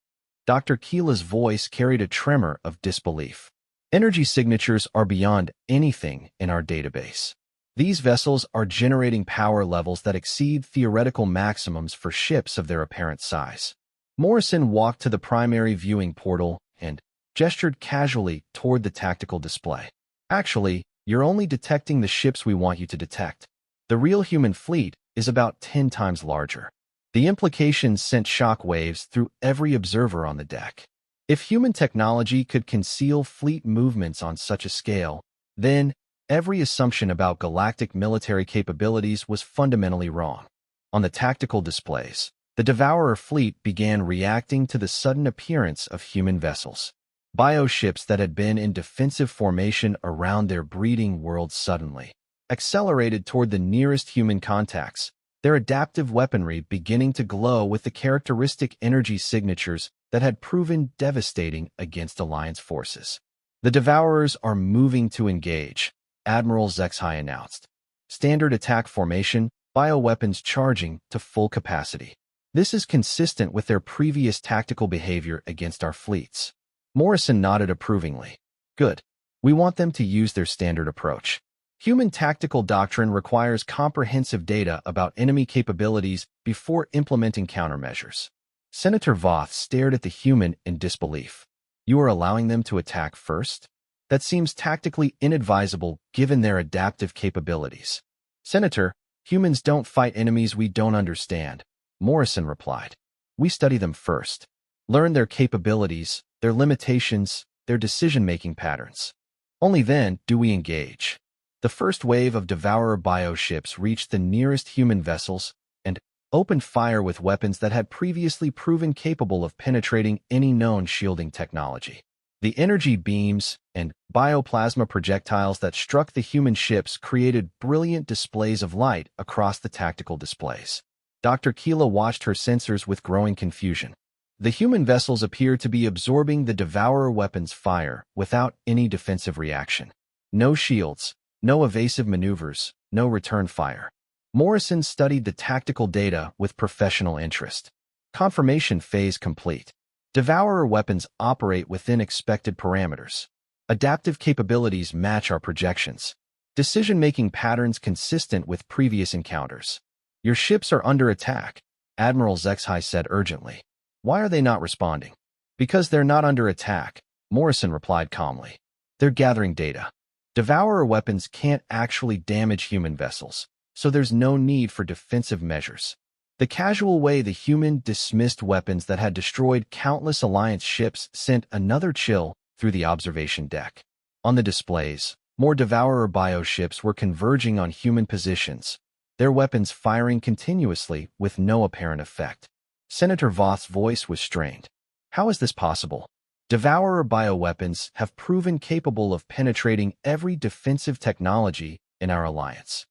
Dr. Keela's voice carried a tremor of disbelief. "Energy signatures are beyond anything in our database. These vessels are generating power levels that exceed theoretical maximums for ships of their apparent size." Morrison walked to the primary viewing portal and gestured casually toward the tactical display. "Actually, you're only detecting the ships we want you to detect. The real human fleet is about 10 times larger." The implications sent shock waves through every observer on the deck. If human technology could conceal fleet movements on such a scale, then every assumption about galactic military capabilities was fundamentally wrong. On the tactical displays, the Devourer fleet began reacting to the sudden appearance of human vessels. Bioships that had been in defensive formation around their breeding world suddenly accelerated toward the nearest human contacts, their adaptive weaponry beginning to glow with the characteristic energy signatures that had proven devastating against Alliance forces. "The Devourers are moving to engage," Admiral HFY announced. "Standard attack formation, bioweapons charging to full capacity. This is consistent with their previous tactical behavior against our fleets." Morrison nodded approvingly. "Good. We want them to use their standard approach. Human tactical doctrine requires comprehensive data about enemy capabilities before implementing countermeasures. Senator Voth stared at the human in disbelief. You are allowing them to attack first? That seems tactically inadvisable given their adaptive capabilities. Senator, humans don't fight enemies we don't understand, Morrison replied. We study them first. Learn their capabilities, their limitations, their decision-making patterns. Only then do we engage. The first wave of Devourer bioships reached the nearest human vessels and opened fire with weapons that had previously proven capable of penetrating any known shielding technology. The energy beams and bioplasma projectiles that struck the human ships created brilliant displays of light across the tactical displays. Dr. Keela watched her sensors with growing confusion. The human vessels appeared to be absorbing the Devourer weapons' fire without any defensive reaction. No shields, no evasive maneuvers, no return fire. Morrison studied the tactical data with professional interest. Confirmation phase complete. Devourer weapons operate within expected parameters. Adaptive capabilities match our projections. Decision-making patterns consistent with previous encounters. Your ships are under attack, Admiral Zexhai said urgently. Why are they not responding? Because they're not under attack, Morrison replied calmly. They're gathering data. Devourer weapons can't actually damage human vessels, so there's no need for defensive measures. The casual way the human dismissed weapons that had destroyed countless Alliance ships sent another chill through the observation deck. On the displays, more Devourer bioships were converging on human positions, their weapons firing continuously with no apparent effect. Senator Voth's voice was strained. How is this possible? Devourer bioweapons have proven capable of penetrating every defensive technology in our alliance.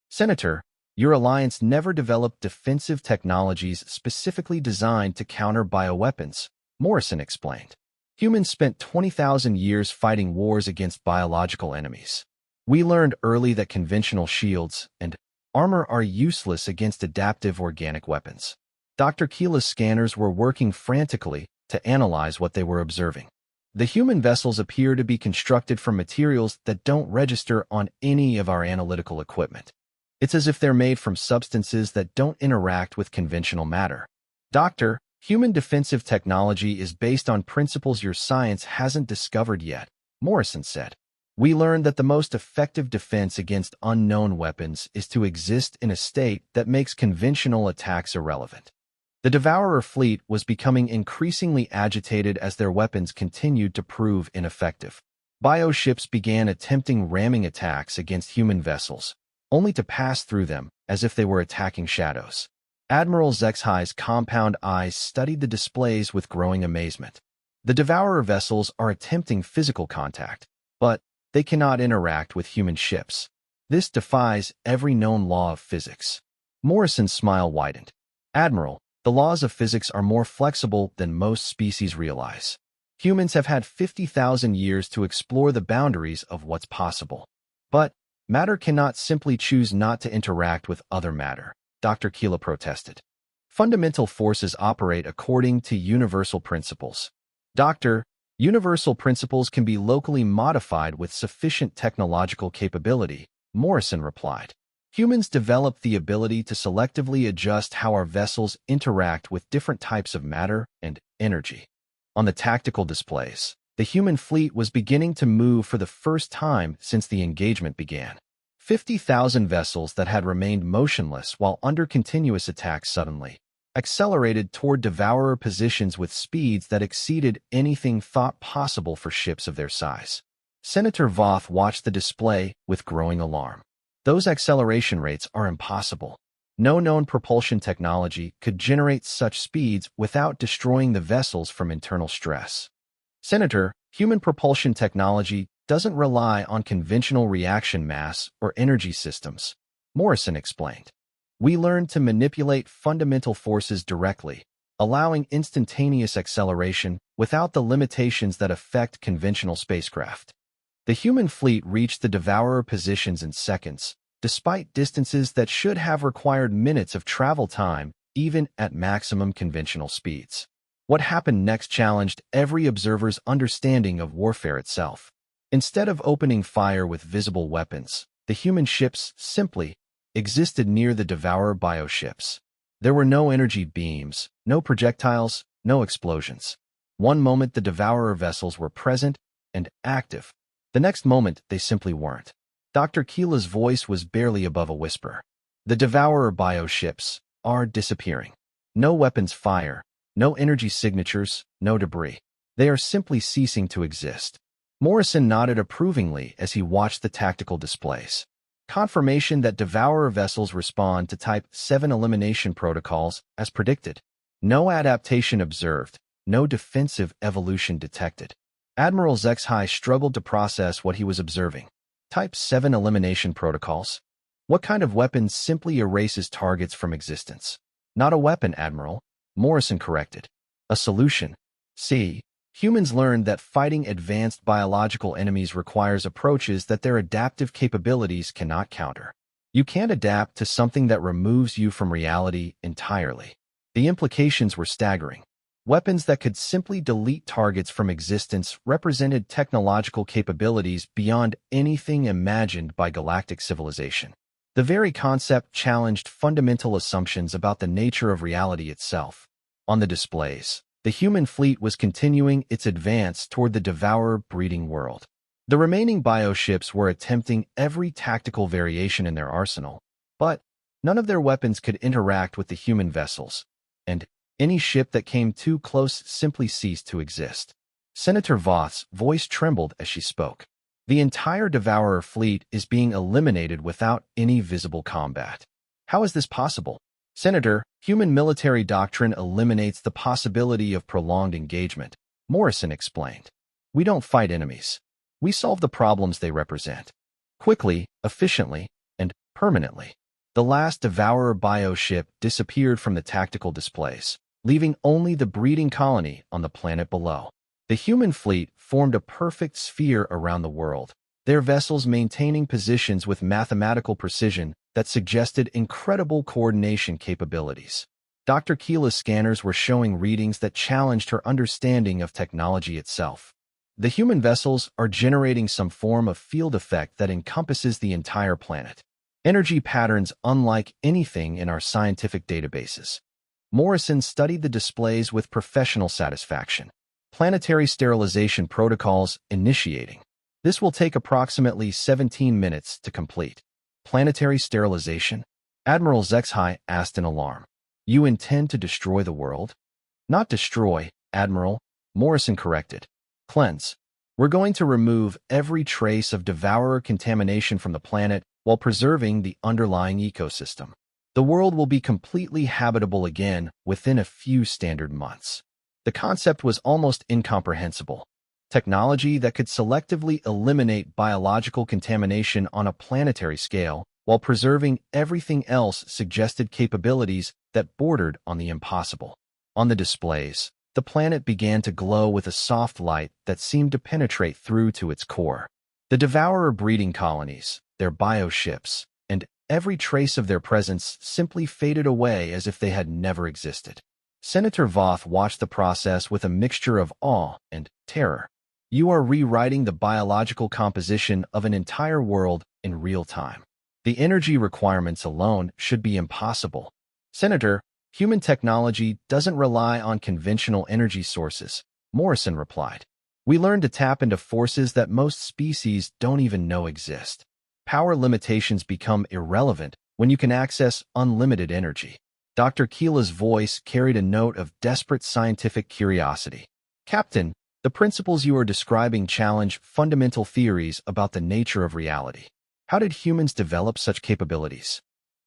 Senator, your alliance never developed defensive technologies specifically designed to counter bioweapons, Morrison explained. Humans spent 20,000 years fighting wars against biological enemies. We learned early that conventional shields and armor are useless against adaptive organic weapons. Dr. Keela's scanners were working frantically to analyze what they were observing. The human vessels appear to be constructed from materials that don't register on any of our analytical equipment. It's as if they're made from substances that don't interact with conventional matter. Doctor, human defensive technology is based on principles your science hasn't discovered yet, Morrison said. We learned that the most effective defense against unknown weapons is to exist in a state that makes conventional attacks irrelevant. The Devourer fleet was becoming increasingly agitated as their weapons continued to prove ineffective. Bioships began attempting ramming attacks against human vessels, only to pass through them as if they were attacking shadows. Admiral Zexhai's compound eyes studied the displays with growing amazement. The Devourer vessels are attempting physical contact, but they cannot interact with human ships. This defies every known law of physics. Morrison's smile widened. Admiral, the laws of physics are more flexible than most species realize. Humans have had 50,000 years to explore the boundaries of what's possible. But matter cannot simply choose not to interact with other matter, Dr. Keela protested. Fundamental forces operate according to universal principles. Doctor, universal principles can be locally modified with sufficient technological capability, Morrison replied. Humans developed the ability to selectively adjust how our vessels interact with different types of matter and energy. On the tactical displays, the human fleet was beginning to move for the first time since the engagement began. 50,000 vessels that had remained motionless while under continuous attack suddenly accelerated toward Devourer positions with speeds that exceeded anything thought possible for ships of their size. Senator Voth watched the display with growing alarm. Those acceleration rates are impossible. No known propulsion technology could generate such speeds without destroying the vessels from internal stress. Senator, human propulsion technology doesn't rely on conventional reaction mass or energy systems, Morrison explained. We learned to manipulate fundamental forces directly, allowing instantaneous acceleration without the limitations that affect conventional spacecraft. The human fleet reached the Devourer positions in seconds, despite distances that should have required minutes of travel time, even at maximum conventional speeds. What happened next challenged every observer's understanding of warfare itself. Instead of opening fire with visible weapons, the human ships simply existed near the Devourer bioships. There were no energy beams, no projectiles, no explosions. One moment the Devourer vessels were present and active. The next moment they simply weren't. Dr. Keela's voice was barely above a whisper. The Devourer bioships are disappearing. No weapons fire, no energy signatures, no debris. They are simply ceasing to exist. Morrison nodded approvingly as he watched the tactical displays. Confirmation that Devourer vessels respond to Type 7 elimination protocols as predicted. No adaptation observed, no defensive evolution detected. Admiral Zexhai struggled to process what he was observing. Type 7 elimination protocols? What kind of weapon simply erases targets from existence? Not a weapon, Admiral, Morrison corrected. A solution. See, humans learned that fighting advanced biological enemies requires approaches that their adaptive capabilities cannot counter. You can't adapt to something that removes you from reality entirely. The implications were staggering. Weapons that could simply delete targets from existence represented technological capabilities beyond anything imagined by galactic civilization. The very concept challenged fundamental assumptions about the nature of reality itself. On the displays, the human fleet was continuing its advance toward the Devourer breeding world. The remaining bioships were attempting every tactical variation in their arsenal, but none of their weapons could interact with the human vessels, and any ship that came too close simply ceased to exist. Senator Voth's voice trembled as she spoke. The entire Devourer fleet is being eliminated without any visible combat. How is this possible? Senator, human military doctrine eliminates the possibility of prolonged engagement, Morrison explained. We don't fight enemies. We solve the problems they represent. Quickly, efficiently, and permanently. The last Devourer bioship disappeared from the tactical displays, leaving only the breeding colony on the planet below. The human fleet formed a perfect sphere around the world, their vessels maintaining positions with mathematical precision that suggested incredible coordination capabilities. Dr. Keela's scanners were showing readings that challenged her understanding of technology itself. The human vessels are generating some form of field effect that encompasses the entire planet. Energy patterns unlike anything in our scientific databases. Morrison studied the displays with professional satisfaction. Planetary sterilization protocols initiating. This will take approximately 17 minutes to complete. Planetary sterilization? Admiral Zexhai asked in alarm. You intend to destroy the world? Not destroy, Admiral, Morrison corrected. Cleanse. We're going to remove every trace of Devourer contamination from the planet while preserving the underlying ecosystem. The world will be completely habitable again within a few standard months. The concept was almost incomprehensible. Technology that could selectively eliminate biological contamination on a planetary scale while preserving everything else suggested capabilities that bordered on the impossible. On the displays, the planet began to glow with a soft light that seemed to penetrate through to its core. The Devourer breeding colonies, their bioships, and every trace of their presence simply faded away as if they had never existed. Senator Voth watched the process with a mixture of awe and terror. You are rewriting the biological composition of an entire world in real time. The energy requirements alone should be impossible. Senator, human technology doesn't rely on conventional energy sources, Morrison replied. We learn to tap into forces that most species don't even know exist. Power limitations become irrelevant when you can access unlimited energy. Dr. Keela's voice carried a note of desperate scientific curiosity. Captain, the principles you are describing challenge fundamental theories about the nature of reality. How did humans develop such capabilities?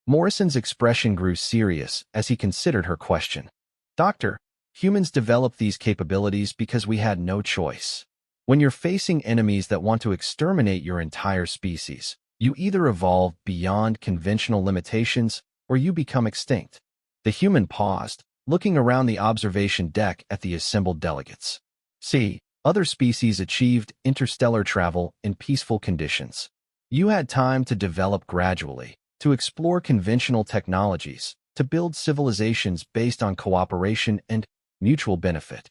Morrison's expression grew serious as he considered her question. Doctor, humans developed these capabilities because we had no choice. When you're facing enemies that want to exterminate your entire species, you either evolve beyond conventional limitations or you become extinct. The human paused, looking around the observation deck at the assembled delegates. See, other species achieved interstellar travel in peaceful conditions. You had time to develop gradually, to explore conventional technologies, to build civilizations based on cooperation and mutual benefit.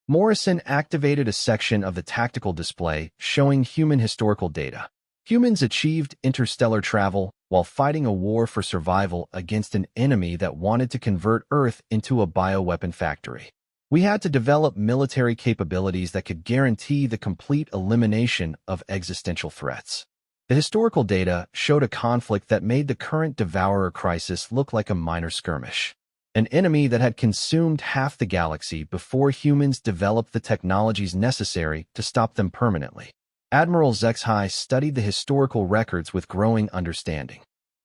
Morrison activated a section of the tactical display showing human historical data. Humans achieved interstellar travel while fighting a war for survival against an enemy that wanted to convert Earth into a bioweapon factory. We had to develop military capabilities that could guarantee the complete elimination of existential threats. The historical data showed a conflict that made the current Devourer crisis look like a minor skirmish. An enemy that had consumed half the galaxy before humans developed the technologies necessary to stop them permanently. Admiral HFY studied the historical records with growing understanding.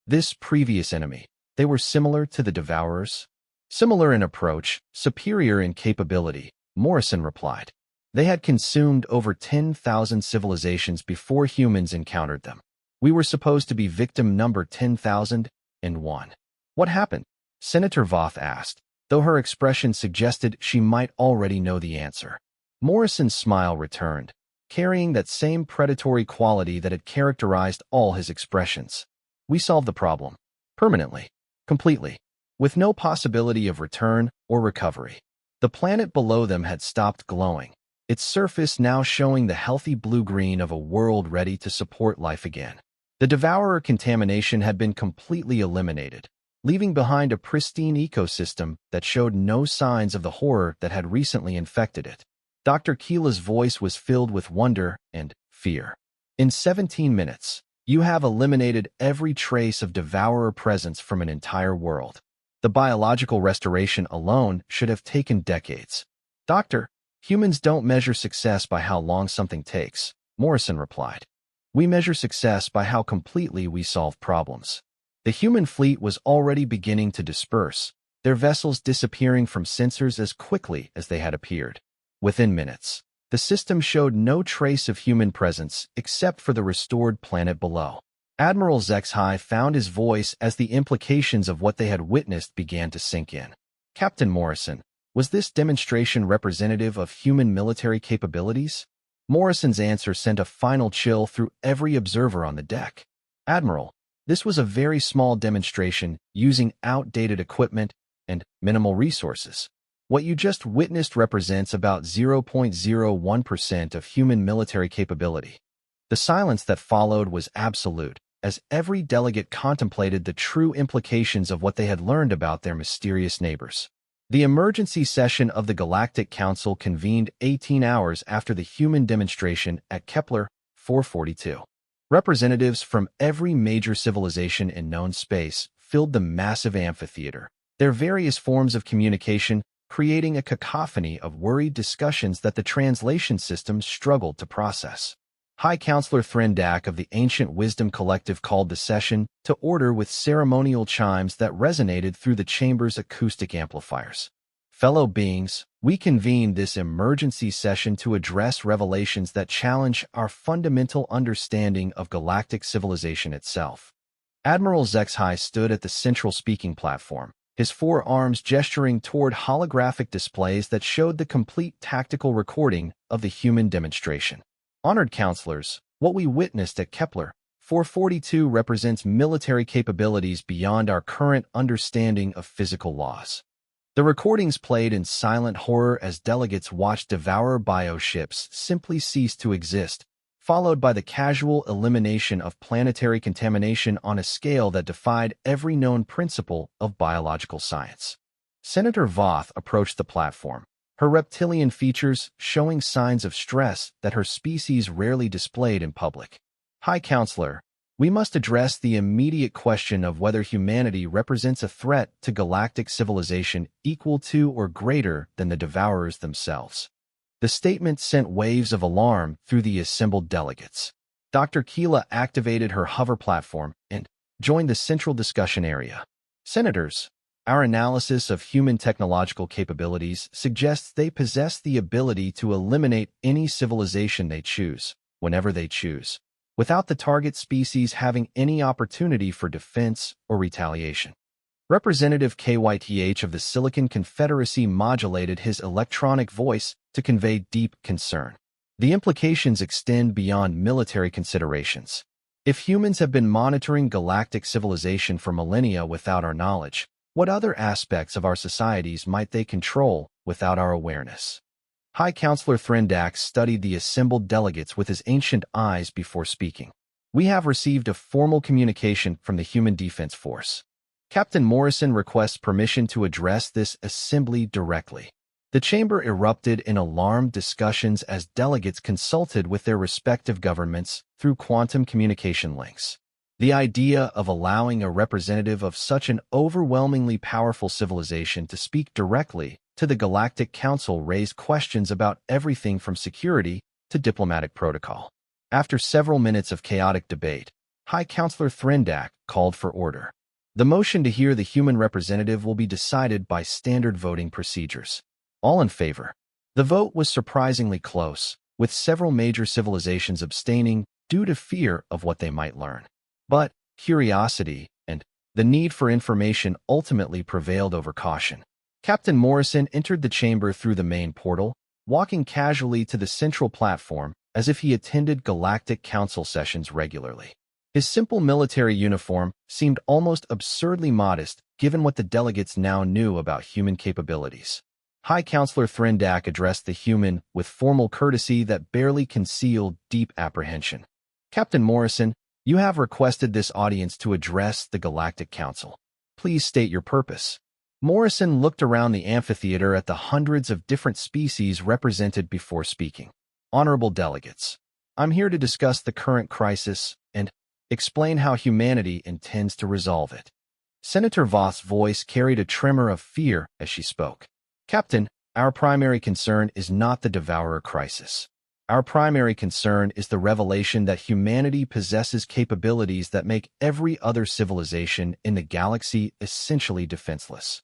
This previous enemy, they were similar to the Devourers? Similar in approach, superior in capability, Morrison replied. They had consumed over 10,000 civilizations before humans encountered them. We were supposed to be victim number 10,001. What happened? Senator Voth asked, though her expression suggested she might already know the answer. Morrison's smile returned, carrying that same predatory quality that had characterized all his expressions. We solved the problem. Permanently. Completely. With no possibility of return or recovery. The planet below them had stopped glowing, its surface now showing the healthy blue-green of a world ready to support life again. The Devourer contamination had been completely eliminated, leaving behind a pristine ecosystem that showed no signs of the horror that had recently infected it. Dr. Keela's voice was filled with wonder and fear. In 17 minutes, you have eliminated every trace of Devourer presence from an entire world. The biological restoration alone should have taken decades. Doctor, humans don't measure success by how long something takes, Morrison replied. We measure success by how completely we solve problems. The human fleet was already beginning to disperse, their vessels disappearing from sensors as quickly as they had appeared. Within minutes, the system showed no trace of human presence except for the restored planet below. Admiral HFY found his voice as the implications of what they had witnessed began to sink in. Captain Morrison, was this demonstration representative of human military capabilities? Morrison's answer sent a final chill through every observer on the deck. Admiral, this was a very small demonstration using outdated equipment and minimal resources. What you just witnessed represents about 0.01% of human military capability. The silence that followed was absolute, as every delegate contemplated the true implications of what they had learned about their mysterious neighbors. The emergency session of the Galactic Council convened 18 hours after the human demonstration at Kepler 442. Representatives from every major civilization in known space filled the massive amphitheater, their various forms of communication creating a cacophony of worried discussions that the translation systems struggled to process. High Counselor Threndak of the Ancient Wisdom Collective called the session to order with ceremonial chimes that resonated through the chamber's acoustic amplifiers. Fellow beings, we convene this emergency session to address revelations that challenge our fundamental understanding of galactic civilization itself. Admiral HFY stood at the central speaking platform, his four arms gesturing toward holographic displays that showed the complete tactical recording of the human demonstration. Honored counselors, what we witnessed at Kepler 442 represents military capabilities beyond our current understanding of physical laws. The recordings played in silent horror as delegates watched Devourer bioships simply cease to exist, followed by the casual elimination of planetary contamination on a scale that defied every known principle of biological science. Senator Voth approached the platform, her reptilian features showing signs of stress that her species rarely displayed in public. High Counselor, we must address the immediate question of whether humanity represents a threat to galactic civilization equal to or greater than the Devourers themselves. The statement sent waves of alarm through the assembled delegates. Dr. Keela activated her hover platform and joined the central discussion area. Senators, our analysis of human technological capabilities suggests they possess the ability to eliminate any civilization they choose, whenever they choose, without the target species having any opportunity for defense or retaliation. Representative KYTH of the Silicon Confederacy modulated his electronic voice to convey deep concern. The implications extend beyond military considerations. If humans have been monitoring galactic civilization for millennia without our knowledge, what other aspects of our societies might they control without our awareness? High Counselor Threndak studied the assembled delegates with his ancient eyes before speaking. We have received a formal communication from the Human Defense Force. Captain Morrison requests permission to address this assembly directly. The chamber erupted in alarmed discussions as delegates consulted with their respective governments through quantum communication links. The idea of allowing a representative of such an overwhelmingly powerful civilization to speak directly to the Galactic Council raised questions about everything from security to diplomatic protocol. After several minutes of chaotic debate, High Counselor Threndak called for order. The motion to hear the human representative will be decided by standard voting procedures. All in favor. The vote was surprisingly close, with several major civilizations abstaining due to fear of what they might learn. But curiosity and the need for information ultimately prevailed over caution. Captain Morrison entered the chamber through the main portal, walking casually to the central platform as if he attended Galactic Council sessions regularly. His simple military uniform seemed almost absurdly modest given what the delegates now knew about human capabilities. High Counselor Threndak addressed the human with formal courtesy that barely concealed deep apprehension. Captain Morrison, you have requested this audience to address the Galactic Council. Please state your purpose. Morrison looked around the amphitheater at the hundreds of different species represented before speaking. Honorable delegates, I'm here to discuss the current crisis and explain how humanity intends to resolve it. Senator Voth's voice carried a tremor of fear as she spoke. Captain, our primary concern is not the Devourer crisis. Our primary concern is the revelation that humanity possesses capabilities that make every other civilization in the galaxy essentially defenseless.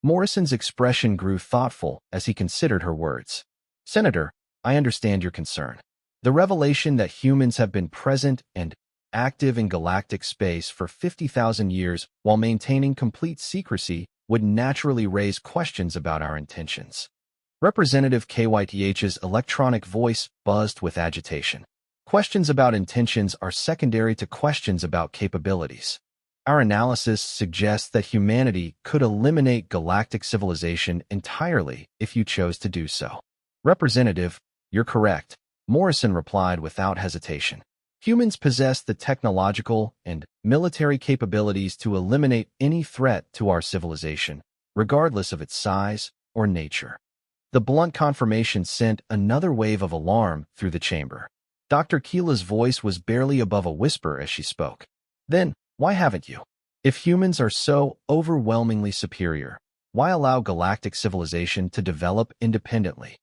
Morrison's expression grew thoughtful as he considered her words. Senator, I understand your concern. The revelation that humans have been present and active in galactic space for 50,000 years while maintaining complete secrecy would naturally raise questions about our intentions. Representative KYTH's electronic voice buzzed with agitation. Questions about intentions are secondary to questions about capabilities. Our analysis suggests that humanity could eliminate galactic civilization entirely if you chose to do so. Representative, you're correct, Morrison replied without hesitation. Humans possess the technological and military capabilities to eliminate any threat to our civilization, regardless of its size or nature. The blunt confirmation sent another wave of alarm through the chamber. Dr. Keela's voice was barely above a whisper as she spoke. Then, why haven't you? If humans are so overwhelmingly superior, why allow galactic civilization to develop independently?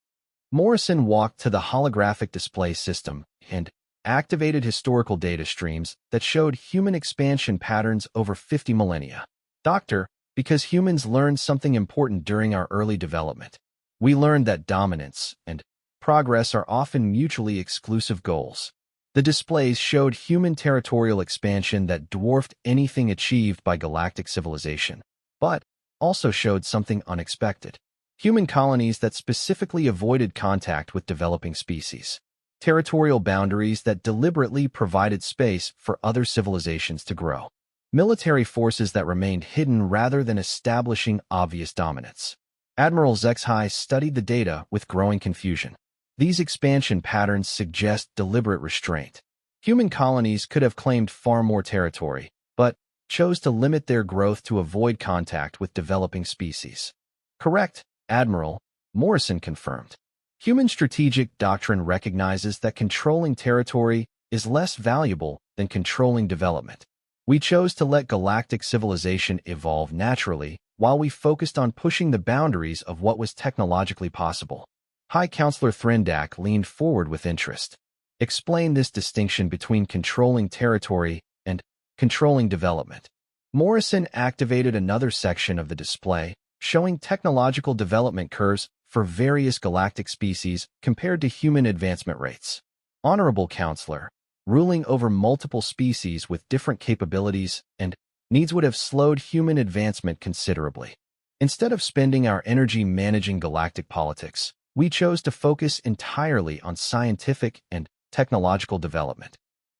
Morrison walked to the holographic display system and activated historical data streams that showed human expansion patterns over 50 millennia. Doctor, because humans learned something important during our early development. We learned that dominance and progress are often mutually exclusive goals. The displays showed human territorial expansion that dwarfed anything achieved by galactic civilization, but also showed something unexpected. Human colonies that specifically avoided contact with developing species. Territorial boundaries that deliberately provided space for other civilizations to grow. Military forces that remained hidden rather than establishing obvious dominance. Admiral Zexhai studied the data with growing confusion. These expansion patterns suggest deliberate restraint. Human colonies could have claimed far more territory, but chose to limit their growth to avoid contact with developing species. Correct, Admiral, Morrison confirmed. Human strategic doctrine recognizes that controlling territory is less valuable than controlling development. We chose to let galactic civilization evolve naturally while we focused on pushing the boundaries of what was technologically possible. High Counselor Threndak leaned forward with interest. Explain this distinction between controlling territory and controlling development. Morrison activated another section of the display, showing technological development curves for various galactic species compared to human advancement rates. Honorable Counselor, ruling over multiple species with different capabilities and needs would have slowed human advancement considerably. Instead of spending our energy managing galactic politics, we chose to focus entirely on scientific and technological development.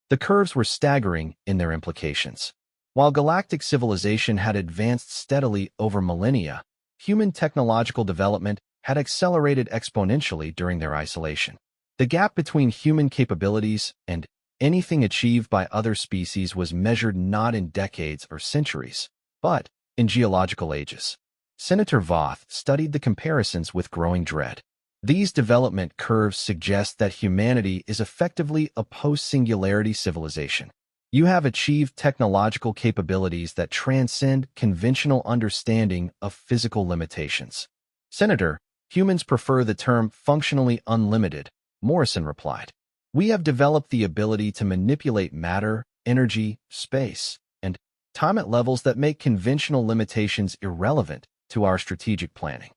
The curves were staggering in their implications. While galactic civilization had advanced steadily over millennia, human technological development had accelerated exponentially during their isolation. The gap between human capabilities and anything achieved by other species was measured not in decades or centuries, but in geological ages. Senator Voth studied the comparisons with growing dread. These development curves suggest that humanity is effectively a post-singularity civilization. You have achieved technological capabilities that transcend conventional understanding of physical limitations. Senator, humans prefer the term functionally unlimited, Morrison replied. We have developed the ability to manipulate matter, energy, space, and time at levels that make conventional limitations irrelevant to our strategic planning.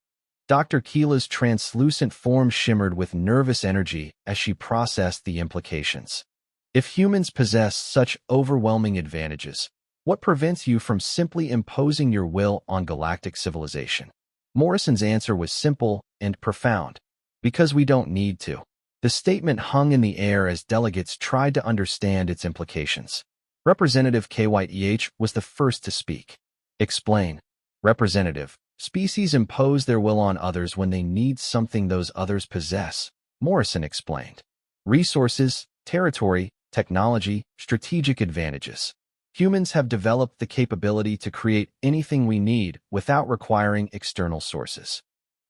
Dr. Keela's translucent form shimmered with nervous energy as she processed the implications. If humans possess such overwhelming advantages, what prevents you from simply imposing your will on galactic civilization? Morrison's answer was simple and profound. Because we don't need to. The statement hung in the air as delegates tried to understand its implications. Representative KYEH was the first to speak. Explain. Representative. Species impose their will on others when they need something those others possess, Morrison explained. Resources, territory, technology, strategic advantages. Humans have developed the capability to create anything we need without requiring external sources.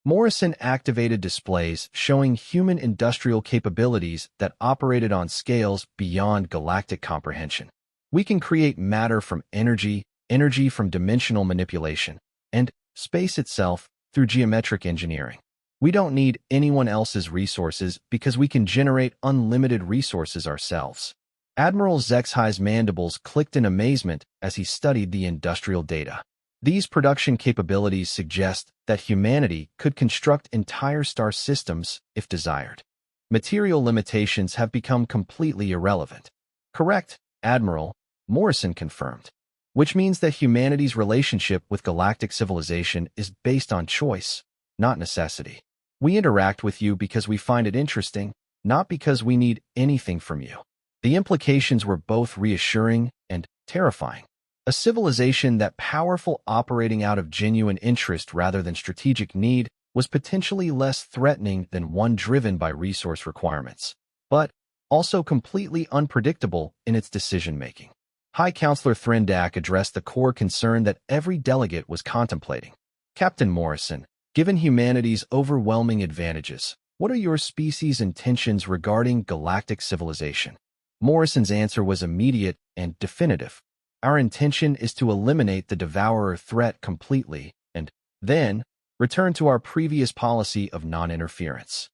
Morrison activated displays showing human industrial capabilities that operated on scales beyond galactic comprehension. We can create matter from energy, energy from dimensional manipulation, and space itself through geometric engineering. We don't need anyone else's resources because we can generate unlimited resources ourselves. Admiral Zexhi's mandibles clicked in amazement as he studied the industrial data. These production capabilities suggest that humanity could construct entire star systems if desired. Material limitations have become completely irrelevant. Correct, Admiral, Morrison confirmed. Which means that humanity's relationship with galactic civilization is based on choice, not necessity. We interact with you because we find it interesting, not because we need anything from you. The implications were both reassuring and terrifying. A civilization that powerful operating out of genuine interest rather than strategic need was potentially less threatening than one driven by resource requirements, but also completely unpredictable in its decision-making. High Counselor Threndak addressed the core concern that every delegate was contemplating. Captain Morrison, given humanity's overwhelming advantages, what are your species' intentions regarding galactic civilization? Morrison's answer was immediate and definitive. Our intention is to eliminate the devourer threat completely and then return to our previous policy of non-interference.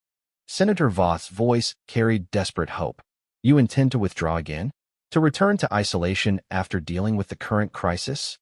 Senator Voth's voice carried desperate hope. You intend to withdraw again? To return to isolation after dealing with the current crisis?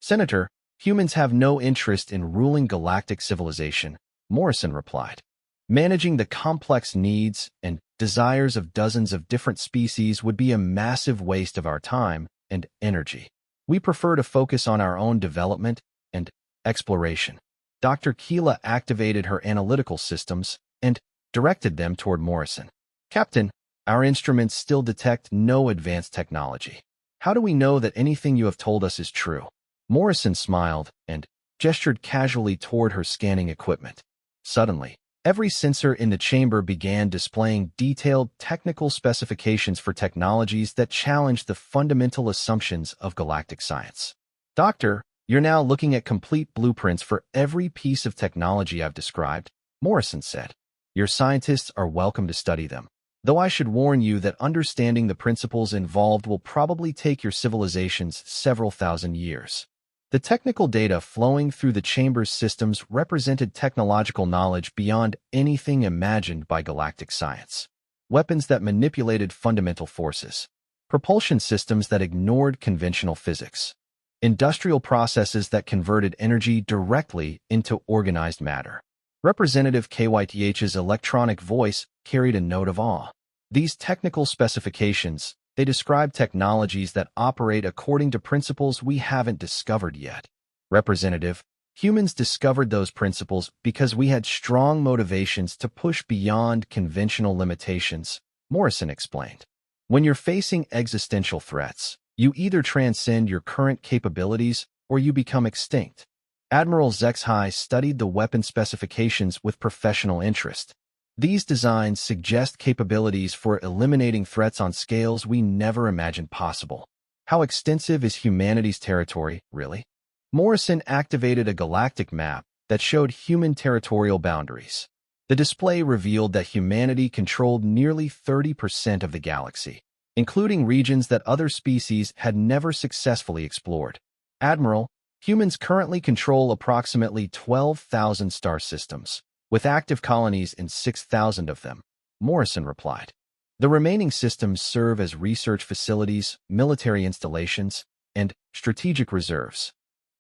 Senator, humans have no interest in ruling galactic civilization, Morrison replied. Managing the complex needs and desires of dozens of different species would be a massive waste of our time and energy. We prefer to focus on our own development and exploration. Dr. Keela activated her analytical systems and directed them toward Morrison. Captain, our instruments still detect no advanced technology. How do we know that anything you have told us is true? Morrison smiled and gestured casually toward her scanning equipment. Suddenly, every sensor in the chamber began displaying detailed technical specifications for technologies that challenged the fundamental assumptions of galactic science. Doctor, you're now looking at complete blueprints for every piece of technology I've described, Morrison said. Your scientists are welcome to study them. Though I should warn you that understanding the principles involved will probably take your civilizations several thousand years. The technical data flowing through the chamber's systems represented technological knowledge beyond anything imagined by galactic science. Weapons that manipulated fundamental forces. Propulsion systems that ignored conventional physics. Industrial processes that converted energy directly into organized matter. Representative KYTH's electronic voice carried a note of awe. These technical specifications, they describe technologies that operate according to principles we haven't discovered yet. Representative, humans discovered those principles because we had strong motivations to push beyond conventional limitations, Morrison explained. When you're facing existential threats, you either transcend your current capabilities or you become extinct. Admiral Zexhi studied the weapon specifications with professional interest. These designs suggest capabilities for eliminating threats on scales we never imagined possible. How extensive is humanity's territory, really? Morrison activated a galactic map that showed human territorial boundaries. The display revealed that humanity controlled nearly 30% of the galaxy, including regions that other species had never successfully explored. Admiral, humans currently control approximately 12,000 star systems, with active colonies in 6,000 of them, Morrison replied. The remaining systems serve as research facilities, military installations, and strategic reserves.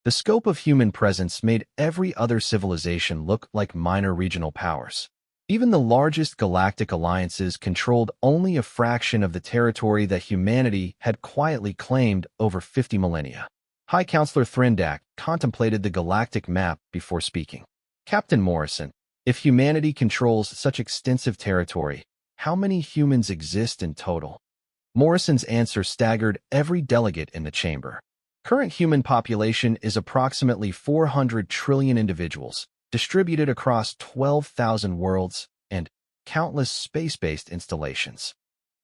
The scope of human presence made every other civilization look like minor regional powers. Even the largest galactic alliances controlled only a fraction of the territory that humanity had quietly claimed over 50 millennia. High Counselor Thrindak contemplated the galactic map before speaking. Captain Morrison, if humanity controls such extensive territory, how many humans exist in total? Morrison's answer staggered every delegate in the chamber. Current human population is approximately 400 trillion individuals, distributed across 12,000 worlds and countless space-based installations.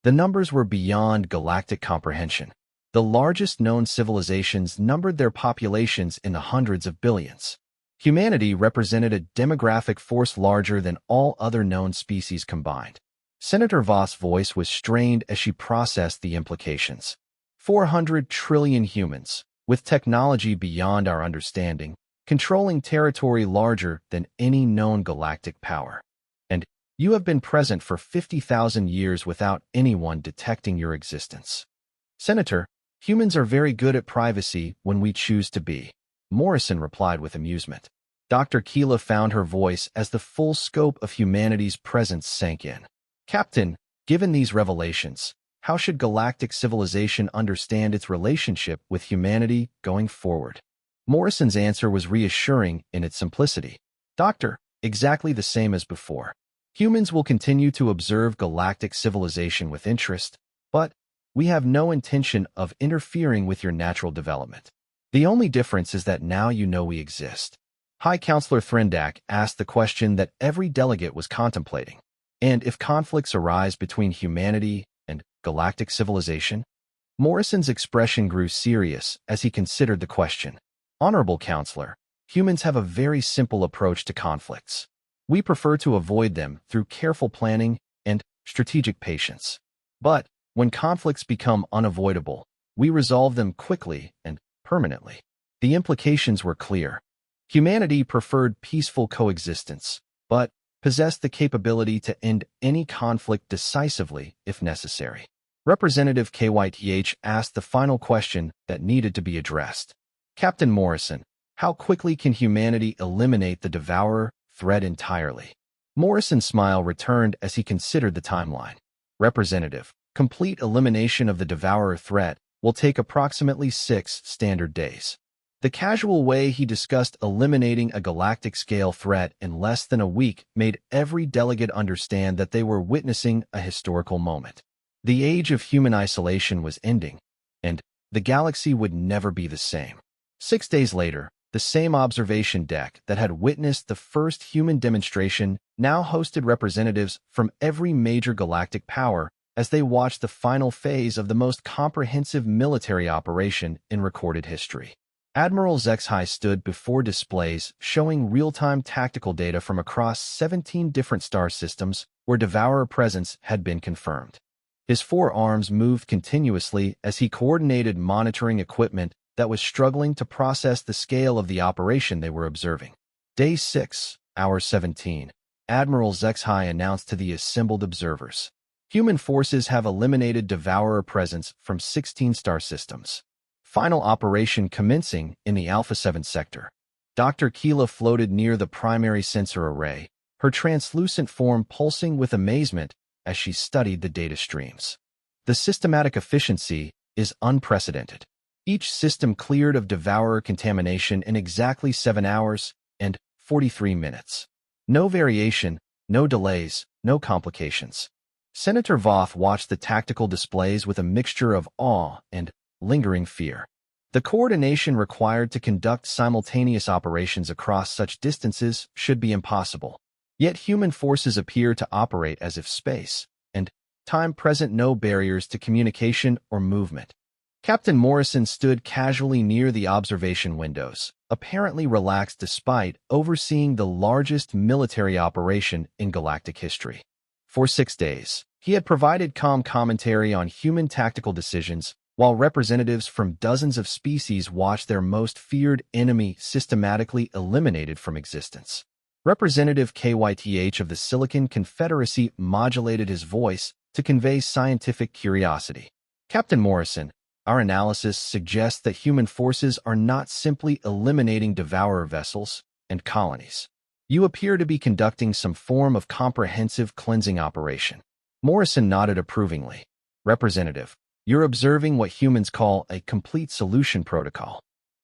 The numbers were beyond galactic comprehension. The largest known civilizations numbered their populations in the hundreds of billions. Humanity represented a demographic force larger than all other known species combined. Senator Voss's voice was strained as she processed the implications. 400 trillion humans, with technology beyond our understanding, controlling territory larger than any known galactic power. And you have been present for 50,000 years without anyone detecting your existence. Senator, humans are very good at privacy when we choose to be, Morrison replied with amusement. Dr. Keela found her voice as the full scope of humanity's presence sank in. Captain, given these revelations, how should galactic civilization understand its relationship with humanity going forward? Morrison's answer was reassuring in its simplicity. Doctor, exactly the same as before. Humans will continue to observe galactic civilization with interest, but we have no intention of interfering with your natural development. The only difference is that now you know we exist. High Counselor Thrindak asked the question that every delegate was contemplating. And if conflicts arise between humanity and galactic civilization? Morrison's expression grew serious as he considered the question. Honorable Counselor, humans have a very simple approach to conflicts. We prefer to avoid them through careful planning and strategic patience. But when conflicts become unavoidable, we resolve them quickly and permanently. The implications were clear. Humanity preferred peaceful coexistence, but possessed the capability to end any conflict decisively if necessary. Representative KYTH asked the final question that needed to be addressed. Captain Morrison, how quickly can humanity eliminate the Devourer threat entirely? Morrison's smile returned as he considered the timeline. Representative, complete elimination of the Devourer threat will take approximately 6 standard days. The casual way he discussed eliminating a galactic-scale threat in less than a week made every delegate understand that they were witnessing a historical moment. The age of human isolation was ending, and the galaxy would never be the same. 6 days later, the same observation deck that had witnessed the first human demonstration now hosted representatives from every major galactic power as they watched the final phase of the most comprehensive military operation in recorded history. Admiral Zexhai stood before displays showing real-time tactical data from across 17 different star systems where Devourer presence had been confirmed. His 4 arms moved continuously as he coordinated monitoring equipment that was struggling to process the scale of the operation they were observing. Day 6, Hour 17, Admiral Zexhai announced to the assembled observers. Human forces have eliminated Devourer presence from 16 star systems. Final operation commencing in the Alpha 7 sector. Dr. Keela floated near the primary sensor array, her translucent form pulsing with amazement as she studied the data streams. The systematic efficiency is unprecedented. Each system cleared of Devourer contamination in exactly 7 hours and 43 minutes. No variation, no delays, no complications. Senator Voth watched the tactical displays with a mixture of awe and lingering fear. The coordination required to conduct simultaneous operations across such distances should be impossible. Yet human forces appear to operate as if space and time present no barriers to communication or movement. Captain Morrison stood casually near the observation windows, apparently relaxed despite overseeing the largest military operation in galactic history. For 6 days, he had provided calm commentary on human tactical decisions, while representatives from dozens of species watched their most feared enemy systematically eliminated from existence. Representative KYTH of the Silicon Confederacy modulated his voice to convey scientific curiosity. Captain Morrison, our analysis suggests that human forces are not simply eliminating devourer vessels and colonies. You appear to be conducting some form of comprehensive cleansing operation. Morrison nodded approvingly. Representative, you're observing what humans call a complete solution protocol.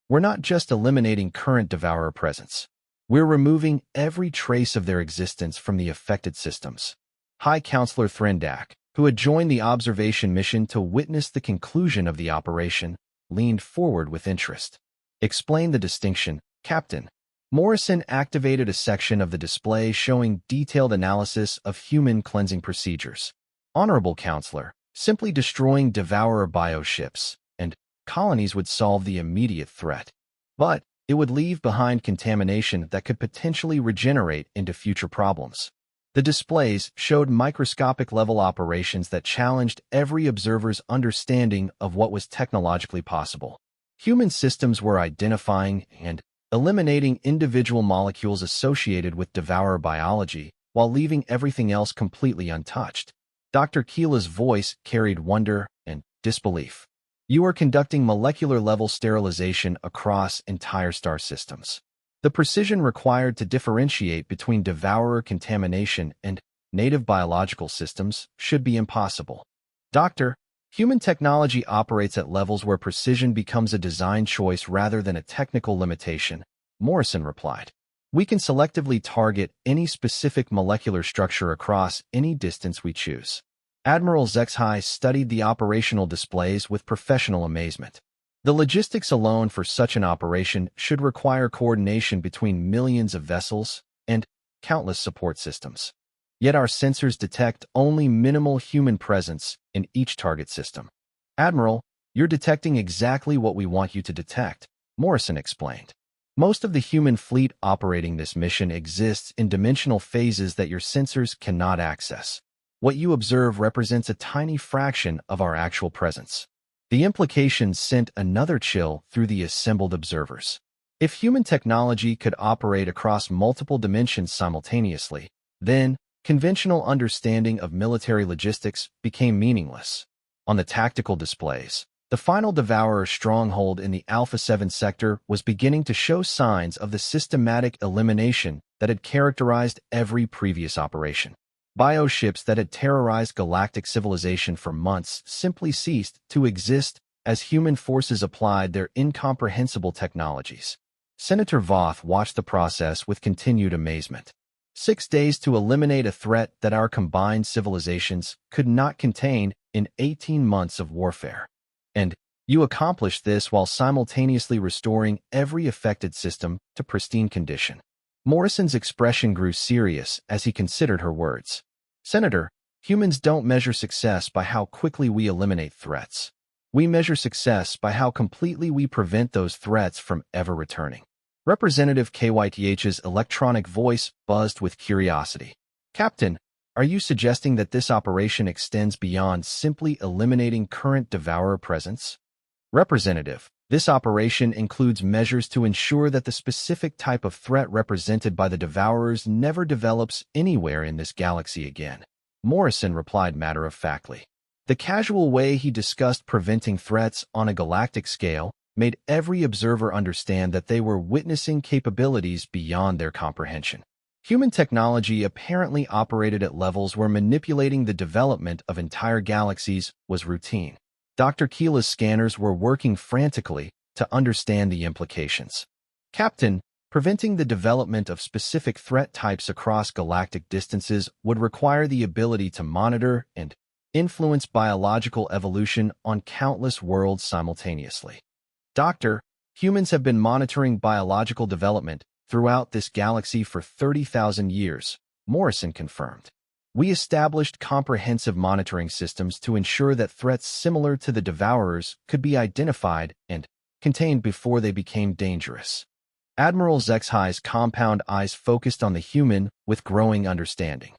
We're not just eliminating current devourer presence. We're removing every trace of their existence from the affected systems. High Counselor Threndak, who had joined the observation mission to witness the conclusion of the operation, leaned forward with interest. Explain the distinction, Captain. Morrison activated a section of the display showing detailed analysis of human cleansing procedures. Honorable Counselor, simply destroying devourer bioships and colonies would solve the immediate threat. But it would leave behind contamination that could potentially regenerate into future problems. The displays showed microscopic-level operations that challenged every observer's understanding of what was technologically possible. Human systems were identifying and eliminating individual molecules associated with devourer biology while leaving everything else completely untouched. Dr. Keela's voice carried wonder and disbelief. You are conducting molecular-level sterilization across entire star systems. The precision required to differentiate between devourer contamination and native biological systems should be impossible. Doctor, human technology operates at levels where precision becomes a design choice rather than a technical limitation, Morrison replied. We can selectively target any specific molecular structure across any distance we choose. Admiral Zexhai studied the operational displays with professional amazement. The logistics alone for such an operation should require coordination between millions of vessels and countless support systems. Yet our sensors detect only minimal human presence in each target system. Admiral, you're detecting exactly what we want you to detect, Morrison explained. Most of the human fleet operating this mission exists in dimensional phases that your sensors cannot access. What you observe represents a tiny fraction of our actual presence. The implications sent another chill through the assembled observers. If human technology could operate across multiple dimensions simultaneously, then conventional understanding of military logistics became meaningless. On the tactical displays, the final Devourer stronghold in the Alpha 7 sector was beginning to show signs of the systematic elimination that had characterized every previous operation. Bioships that had terrorized galactic civilization for months simply ceased to exist as human forces applied their incomprehensible technologies. Senator Voth watched the process with continued amazement. 6 days to eliminate a threat that our combined civilizations could not contain in 18 months of warfare. And you accomplished this while simultaneously restoring every affected system to pristine condition. Morrison's expression grew serious as he considered her words. Senator, humans don't measure success by how quickly we eliminate threats. We measure success by how completely we prevent those threats from ever returning. Representative KYTH's electronic voice buzzed with curiosity. Captain, are you suggesting that this operation extends beyond simply eliminating current devourer presence? Representative, this operation includes measures to ensure that the specific type of threat represented by the devourers never develops anywhere in this galaxy again. Morrison replied matter-of-factly. The casual way he discussed preventing threats on a galactic scale made every observer understand that they were witnessing capabilities beyond their comprehension. Human technology apparently operated at levels where manipulating the development of entire galaxies was routine. Dr. Keela's scanners were working frantically to understand the implications. Captain, preventing the development of specific threat types across galactic distances would require the ability to monitor and influence biological evolution on countless worlds simultaneously. Doctor, humans have been monitoring biological development throughout this galaxy for 30,000 years, Morrison confirmed. We established comprehensive monitoring systems to ensure that threats similar to the Devourers could be identified and contained before they became dangerous. Admiral Zexhi's compound eyes focused on the human with growing understanding.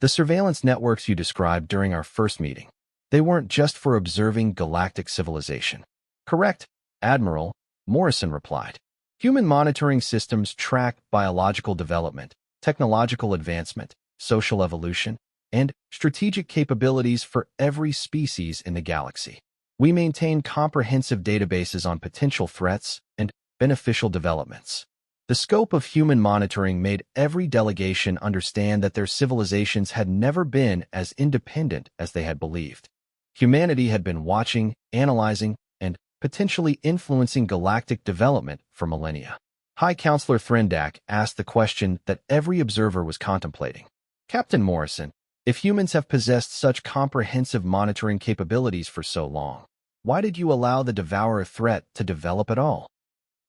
The surveillance networks you described during our first meeting, they weren't just for observing galactic civilization. Correct, Admiral, Morrison replied. Human monitoring systems track biological development, technological advancement, social evolution, and strategic capabilities for every species in the galaxy. We maintain comprehensive databases on potential threats and beneficial developments. The scope of human monitoring made every delegation understand that their civilizations had never been as independent as they had believed. Humanity had been watching, analyzing, and potentially influencing galactic development for millennia. High Counselor Threndak asked the question that every observer was contemplating. Captain Morrison, if humans have possessed such comprehensive monitoring capabilities for so long, why did you allow the Devourer threat to develop at all?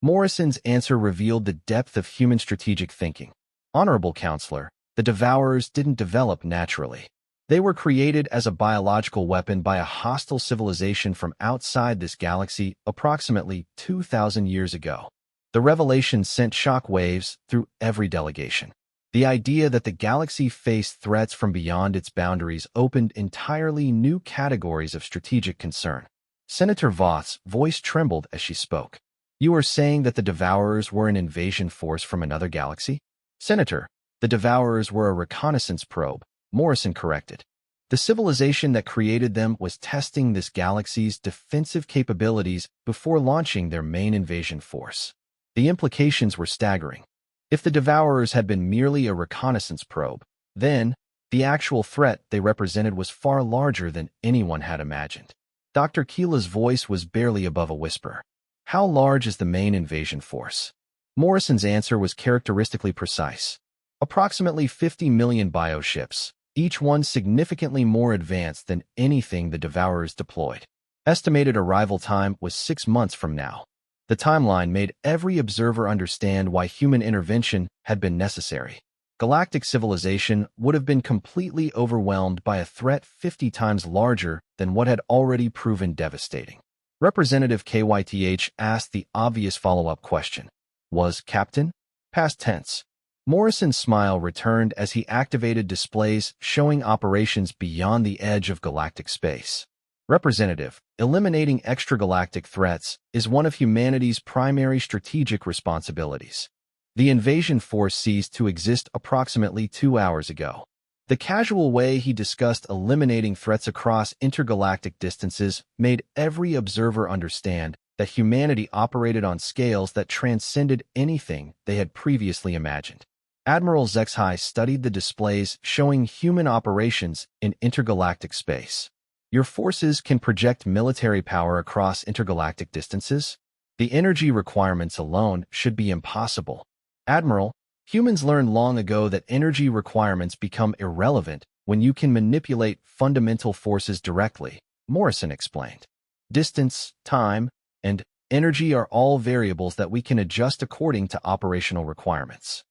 Morrison's answer revealed the depth of human strategic thinking. Honorable Counselor, the Devourers didn't develop naturally. They were created as a biological weapon by a hostile civilization from outside this galaxy approximately 2,000 years ago. The revelation sent shock waves through every delegation. The idea that the galaxy faced threats from beyond its boundaries opened entirely new categories of strategic concern. Senator Voth's voice trembled as she spoke. You are saying that the Devourers were an invasion force from another galaxy? Senator, the Devourers were a reconnaissance probe, Morrison corrected. The civilization that created them was testing this galaxy's defensive capabilities before launching their main invasion force. The implications were staggering. If the Devourers had been merely a reconnaissance probe, then the actual threat they represented was far larger than anyone had imagined. Dr. Keela's voice was barely above a whisper. How large is the main invasion force? Morrison's answer was characteristically precise. Approximately 50 million bioships, each one significantly more advanced than anything the Devourers deployed. Estimated arrival time was 6 months from now. The timeline made every observer understand why human intervention had been necessary. Galactic civilization would have been completely overwhelmed by a threat 50 times larger than what had already proven devastating. Representative KYTH asked the obvious follow-up question. Was Captain? Past tense. Morrison's smile returned as he activated displays showing operations beyond the edge of galactic space. Representative, eliminating extragalactic threats is one of humanity's primary strategic responsibilities. The invasion force ceased to exist approximately 2 hours ago. The casual way he discussed eliminating threats across intergalactic distances made every observer understand that humanity operated on scales that transcended anything they had previously imagined. Admiral Zexhi studied the displays showing human operations in intergalactic space. Your forces can project military power across intergalactic distances? The energy requirements alone should be impossible. Admiral, humans learned long ago that energy requirements become irrelevant when you can manipulate fundamental forces directly, Morrison explained. Distance, time, and energy are all variables that we can adjust according to operational requirements.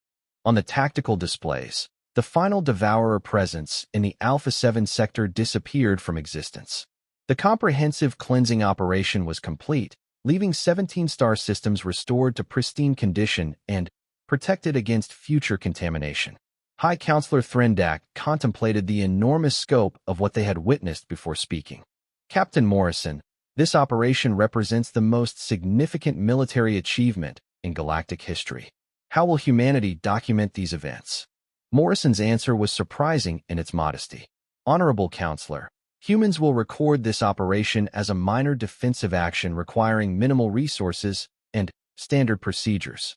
On the tactical displays, the final Devourer presence in the Alpha 7 sector disappeared from existence. The comprehensive cleansing operation was complete, leaving 17 star systems restored to pristine condition and protected against future contamination. High Counselor Threndak contemplated the enormous scope of what they had witnessed before speaking. Captain Morrison, this operation represents the most significant military achievement in galactic history. How will humanity document these events? Morrison's answer was surprising in its modesty. Honorable Counselor, humans will record this operation as a minor defensive action requiring minimal resources and standard procedures.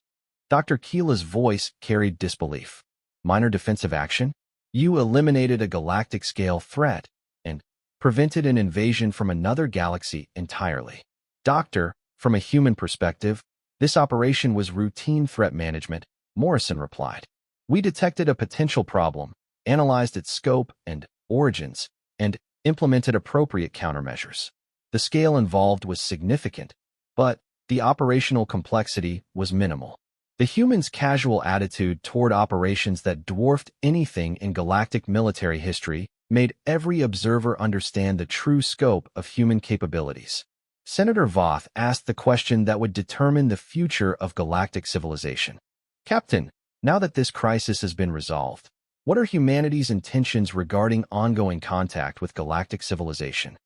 Dr. Keela's voice carried disbelief. Minor defensive action? You eliminated a galactic-scale threat and prevented an invasion from another galaxy entirely. Doctor, from a human perspective, this operation was routine threat management, Morrison replied. We detected a potential problem, analyzed its scope and origins, and implemented appropriate countermeasures. The scale involved was significant, but the operational complexity was minimal. The humans' casual attitude toward operations that dwarfed anything in galactic military history made every observer understand the true scope of human capabilities. Senator Voth asked the question that would determine the future of galactic civilization. Captain, now that this crisis has been resolved, what are humanity's intentions regarding ongoing contact with galactic civilization?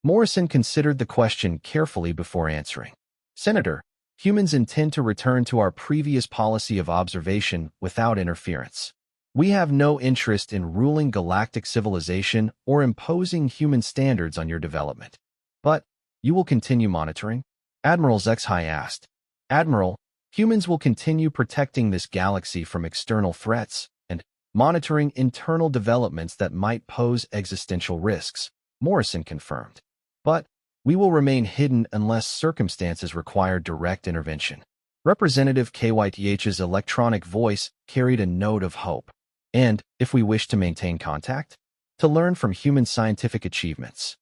Morrison considered the question carefully before answering. Senator, humans intend to return to our previous policy of observation without interference. We have no interest in ruling galactic civilization or imposing human standards on your development. But you will continue monitoring? Admiral Zexhai asked. Admiral, humans will continue protecting this galaxy from external threats and monitoring internal developments that might pose existential risks, Morrison confirmed. But we will remain hidden unless circumstances require direct intervention. Representative KYTH's electronic voice carried a note of hope. And, if we wish to maintain contact, to learn from human scientific achievements.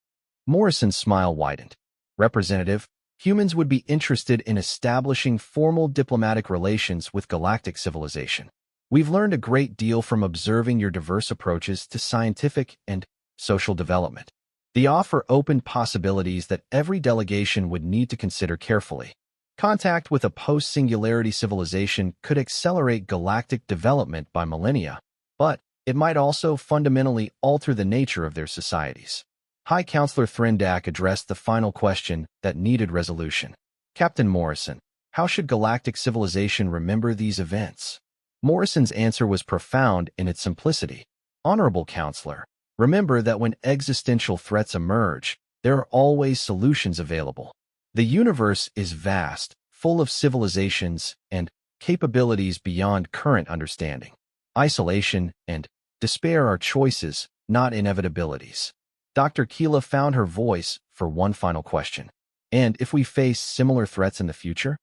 Morrison's smile widened. Representative, humans would be interested in establishing formal diplomatic relations with galactic civilization. We've learned a great deal from observing your diverse approaches to scientific and social development. The offer opened possibilities that every delegation would need to consider carefully. Contact with a post-singularity civilization could accelerate galactic development by millennia, but it might also fundamentally alter the nature of their societies. High Counselor Threndak addressed the final question that needed resolution. Captain Morrison, how should galactic civilization remember these events? Morrison's answer was profound in its simplicity. Honorable Counselor, remember that when existential threats emerge, there are always solutions available. The universe is vast, full of civilizations and capabilities beyond current understanding. Isolation and despair are choices, not inevitabilities. Dr. Keela found her voice for one final question. And if we face similar threats in the future?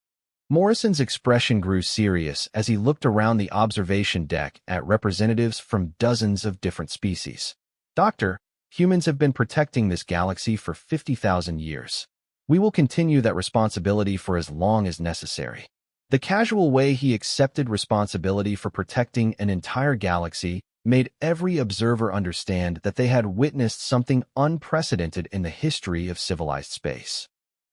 Morrison's expression grew serious as he looked around the observation deck at representatives from dozens of different species. Doctor, humans have been protecting this galaxy for 50,000 years. We will continue that responsibility for as long as necessary. The casual way he accepted responsibility for protecting an entire galaxy made every observer understand that they had witnessed something unprecedented in the history of civilized space.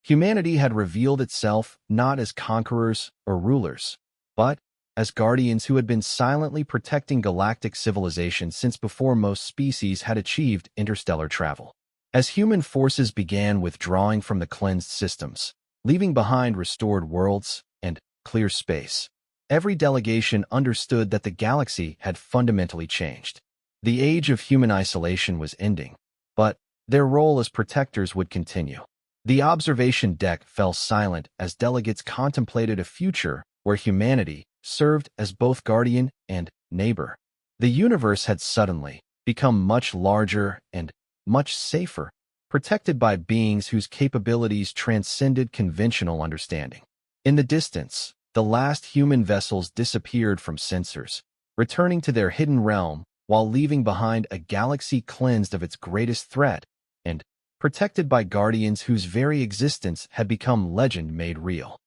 Humanity had revealed itself not as conquerors or rulers, but as guardians who had been silently protecting galactic civilization since before most species had achieved interstellar travel. As human forces began withdrawing from the cleansed systems, leaving behind restored worlds and clear space, every delegation understood that the galaxy had fundamentally changed. The age of human isolation was ending, but their role as protectors would continue. The observation deck fell silent as delegates contemplated a future where humanity served as both guardian and neighbor. The universe had suddenly become much larger and much safer, protected by beings whose capabilities transcended conventional understanding. In the distance, the last human vessels disappeared from sensors, returning to their hidden realm while leaving behind a galaxy cleansed of its greatest threat and protected by guardians whose very existence had become legend made real.